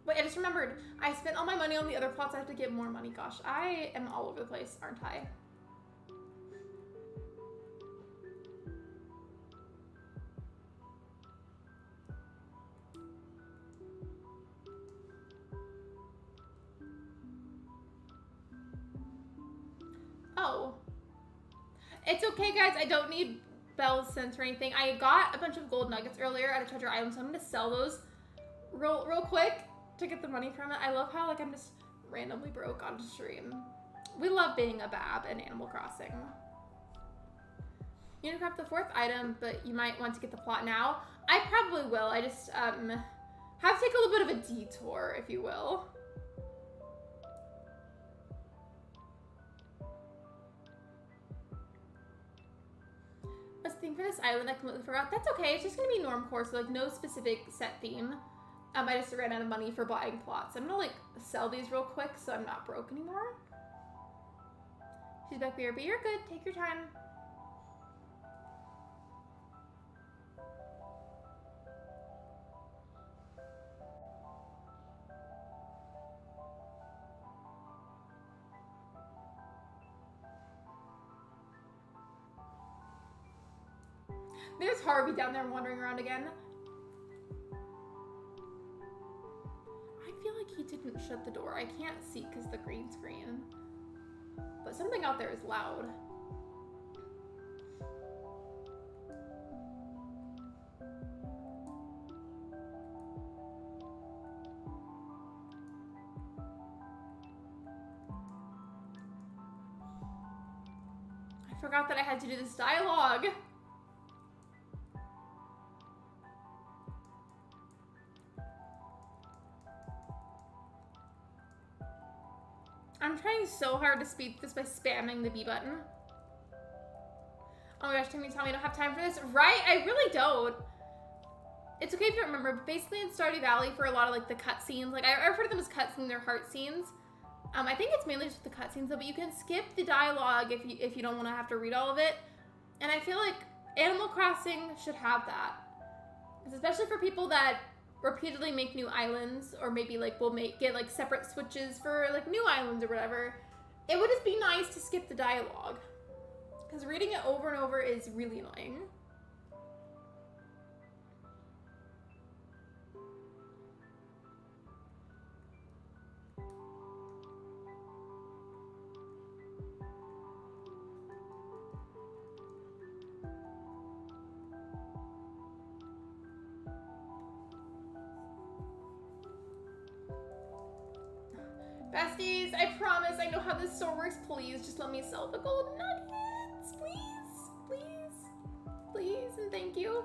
Wait, I just remembered. I spent all my money on the other plots. I have to get more money. Gosh, I am all over the place, aren't I? Oh. It's okay, guys. I don't need Belle's sense or anything. I got a bunch of gold nuggets earlier at a treasure island, so I'm gonna sell those real quick to get the money from it. I love how, like, I'm just randomly broke on stream. We love being a bab in Animal Crossing. You need to grab the 4th item, but you might want to get the plot now. I probably will. I just have to take a little bit of a detour, if you will. What's the theme for this island? I completely forgot. That's okay. It's just gonna be normcore, so like no specific set theme. I just ran out of money for buying plots. I'm gonna like sell these real quick so I'm not broke anymore. She's back, BRB. You're good. Take your time. There's Harvey down there wandering around again. I feel like he didn't shut the door. I can't see because of the green screen. But something out there is loud. I forgot that I had to do this dialogue. I'm trying so hard to speed this by spamming the B button. Oh my gosh, Timmy, tell me I don't have time for this. Right? I really don't. It's okay if you don't remember, but basically in Stardew Valley for a lot of like the cutscenes, like I refer to them as cutscenes, they're heart scenes. I think it's mainly just the cutscenes though, but you can skip the dialogue if you don't want to have to read all of it. And I feel like Animal Crossing should have that. Especially for people that repeatedly make new islands, or maybe like will get like separate switches for like new islands or whatever. It would just be nice to skip the dialogue, because reading it over and over is really annoying. Besties, I promise I know how this store works. Please just let me sell the gold nuggets. Please, please, please, and thank you.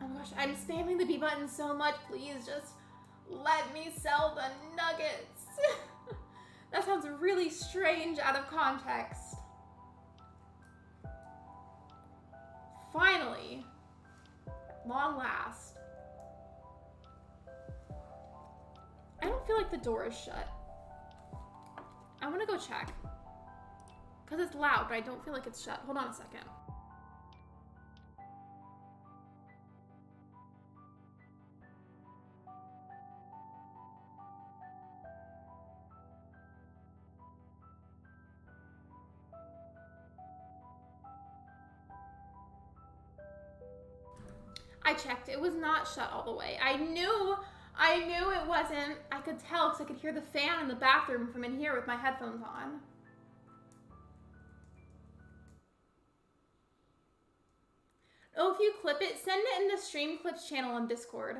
Oh my gosh, I'm spamming the B button so much. Please just let me sell the nuggets. That sounds really strange out of context. Finally, long last. I don't feel like the door is shut. I want to go check. Because it's loud, but I don't feel like it's shut. Hold on a second. I checked. It was not shut all the way. I knew it wasn't. I could tell because I could hear the fan in the bathroom from in here with my headphones on. Oh, if you clip it, send it in the Stream Clips channel on Discord.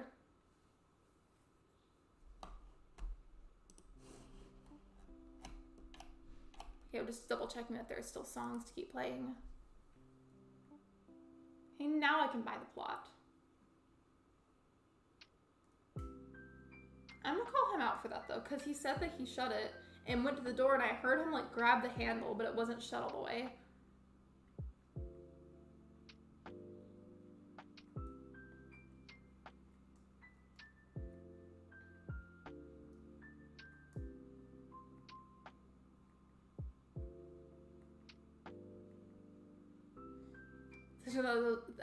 Okay, I'm just double checking that there's still songs to keep playing. Okay, now I can buy the plot. I'm gonna call him out for that though, because he said that he shut it and went to the door and I heard him like grab the handle, but it wasn't shut all the way.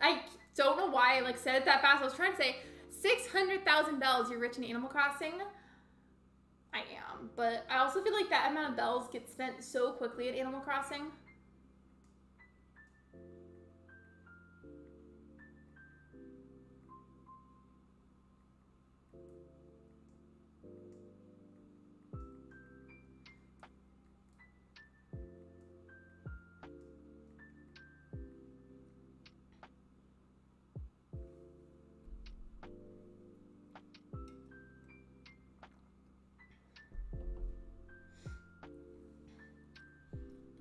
I don't know why I like said it that fast. I was trying to say 600,000 bells, you're rich in Animal Crossing. I am, but I also feel like that amount of bells gets spent so quickly at Animal Crossing.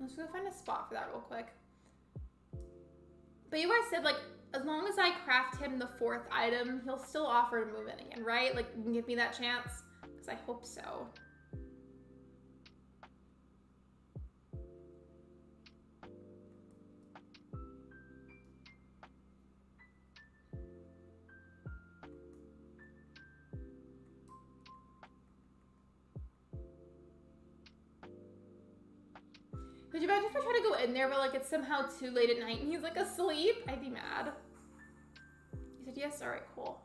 Let's go find a spot for that real quick. But you guys said, like, as long as I craft him the 4th item, he'll still offer to move in again, right? Like, you can give me that chance? Because I hope so. Could you imagine if I try to go in there, but like it's somehow too late at night and he's like asleep? I'd be mad. He said yes? Alright, cool.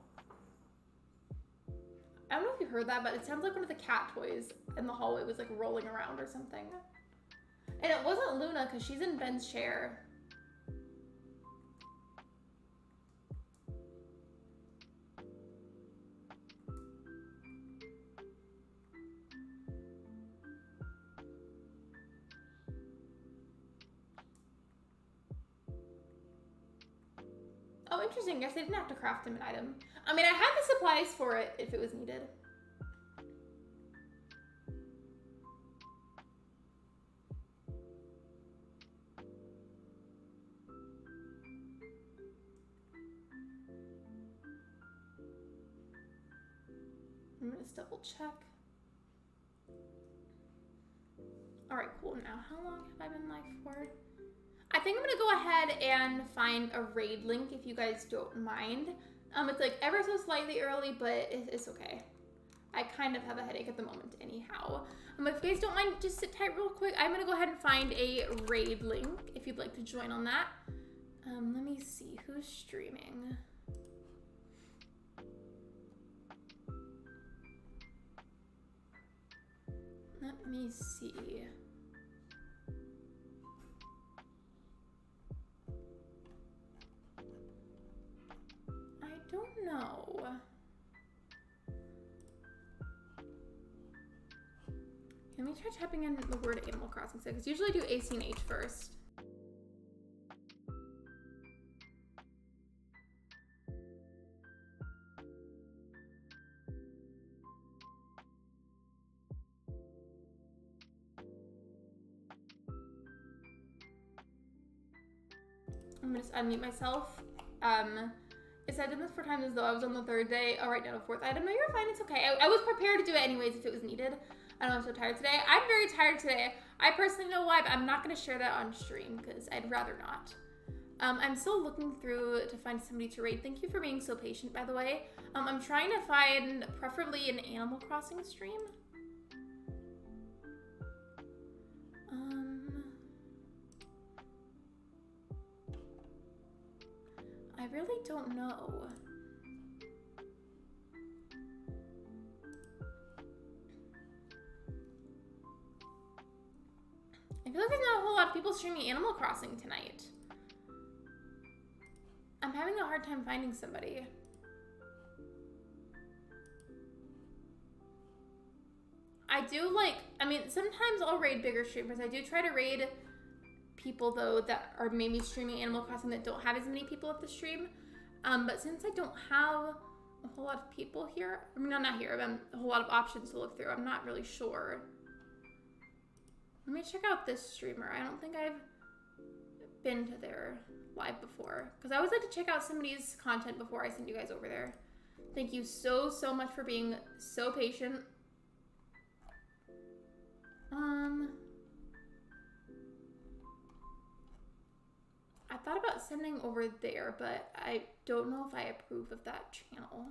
I don't know if you heard that, but it sounds like one of the cat toys in the hallway was like rolling around or something. And it wasn't Luna because she's in Ben's chair. Oh, interesting. Guess I didn't have to craft him an item. I mean, I had the supplies for it if it was needed. I'm gonna just double check. All right, cool. Now, how long have I been live for? I think I'm gonna go ahead and find a raid link if you guys don't mind. It's like ever so slightly early, but it's okay. I kind of have a headache at the moment anyhow. If you guys don't mind, just sit tight real quick. I'm gonna go ahead and find a raid link if you'd like to join on that. Let me see who's streaming. Let me see. I don't know. Let me try typing in the word Animal Crossing because usually I do ACNH first. I'm gonna just unmute myself. It said I did this 4 times as though I was on the 3rd day. Oh, right now the 4th item. No, you're fine. It's okay. I was prepared to do it anyways if it was needed. I know I'm so tired today. I'm very tired today. I personally know why, but I'm not going to share that on stream because I'd rather not. I'm still looking through to find somebody to raid. Thank you for being so patient, by the way. I'm trying to find preferably an Animal Crossing stream. I really don't know. I feel like there's not a whole lot of people streaming Animal Crossing tonight. I'm having a hard time finding somebody. I mean, sometimes I'll raid bigger streamers. I do try to raid people, though, that are maybe streaming Animal Crossing that don't have as many people at the stream. But since I don't have a whole lot of people here, I mean, not here, but a whole lot of options to look through, I'm not really sure. Let me check out this streamer. I don't think I've been to their live before, because I always like to check out somebody's content before I send you guys over there. Thank you so much for being so patient. I thought about sending over there, but I don't know if I approve of that channel.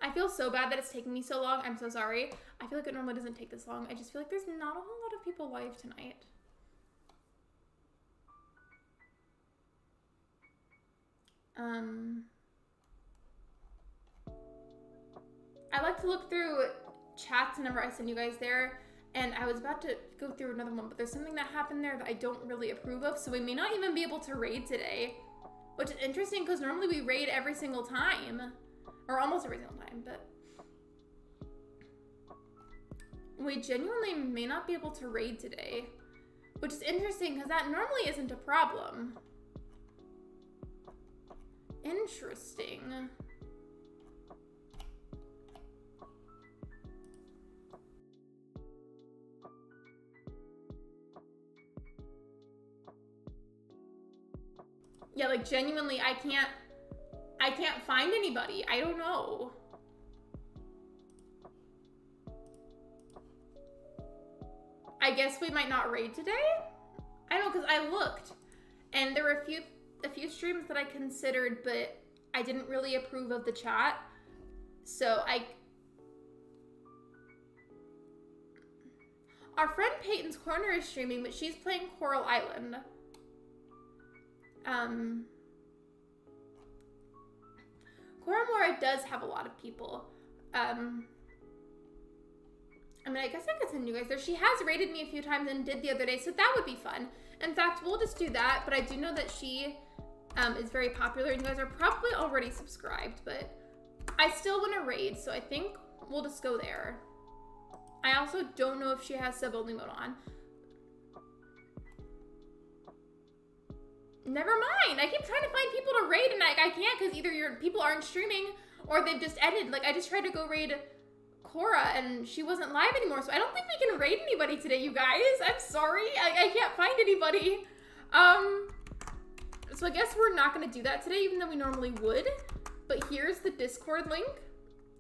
I feel so bad that it's taking me so long. I'm so sorry. I feel like it normally doesn't take this long. I just feel like there's not a whole lot of people live tonight. I like to look through chats whenever I send you guys there, and I was about to go through another one, but there's something that happened there that I don't really approve of, so we may not even be able to raid today, which is interesting because normally we raid every single time, or almost every single time, but we genuinely may not be able to raid today, which is interesting because that normally isn't a problem. Interesting. Yeah, like genuinely, I can't find anybody. I don't know. I guess we might not raid today? I don't know, because I looked and there were a few streams that I considered, but I didn't really approve of the chat. So our friend Peyton's Corner is streaming, but she's playing Coral Island. Coramora does have a lot of people. I mean, I guess I could send you guys there. She has raided me a few times and did the other day, so that would be fun. In fact, we'll just do that, but I do know that she is very popular, and you guys are probably already subscribed, but I still want to raid, so I think we'll just go there. I also don't know if she has sub-only mode on. Never mind. I keep trying to find people to raid and I can't because either your people aren't streaming or they've just ended. Like I just tried to go raid Cora and she wasn't live anymore. So I don't think we can raid anybody today, you guys. I'm sorry. I can't find anybody. So I guess we're not going to do that today, even though we normally would. But here's the Discord link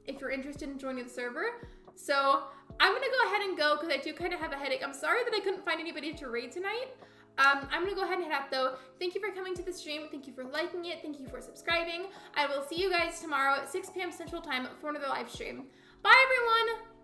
if you're interested in joining the server. So I'm going to go ahead and go because I do kind of have a headache. I'm sorry that I couldn't find anybody to raid tonight. I'm gonna go ahead and head out though. Thank you for coming to the stream. Thank you for liking it. Thank you for subscribing. I will see you guys tomorrow at 6 p.m. Central Time for another live stream. Bye everyone!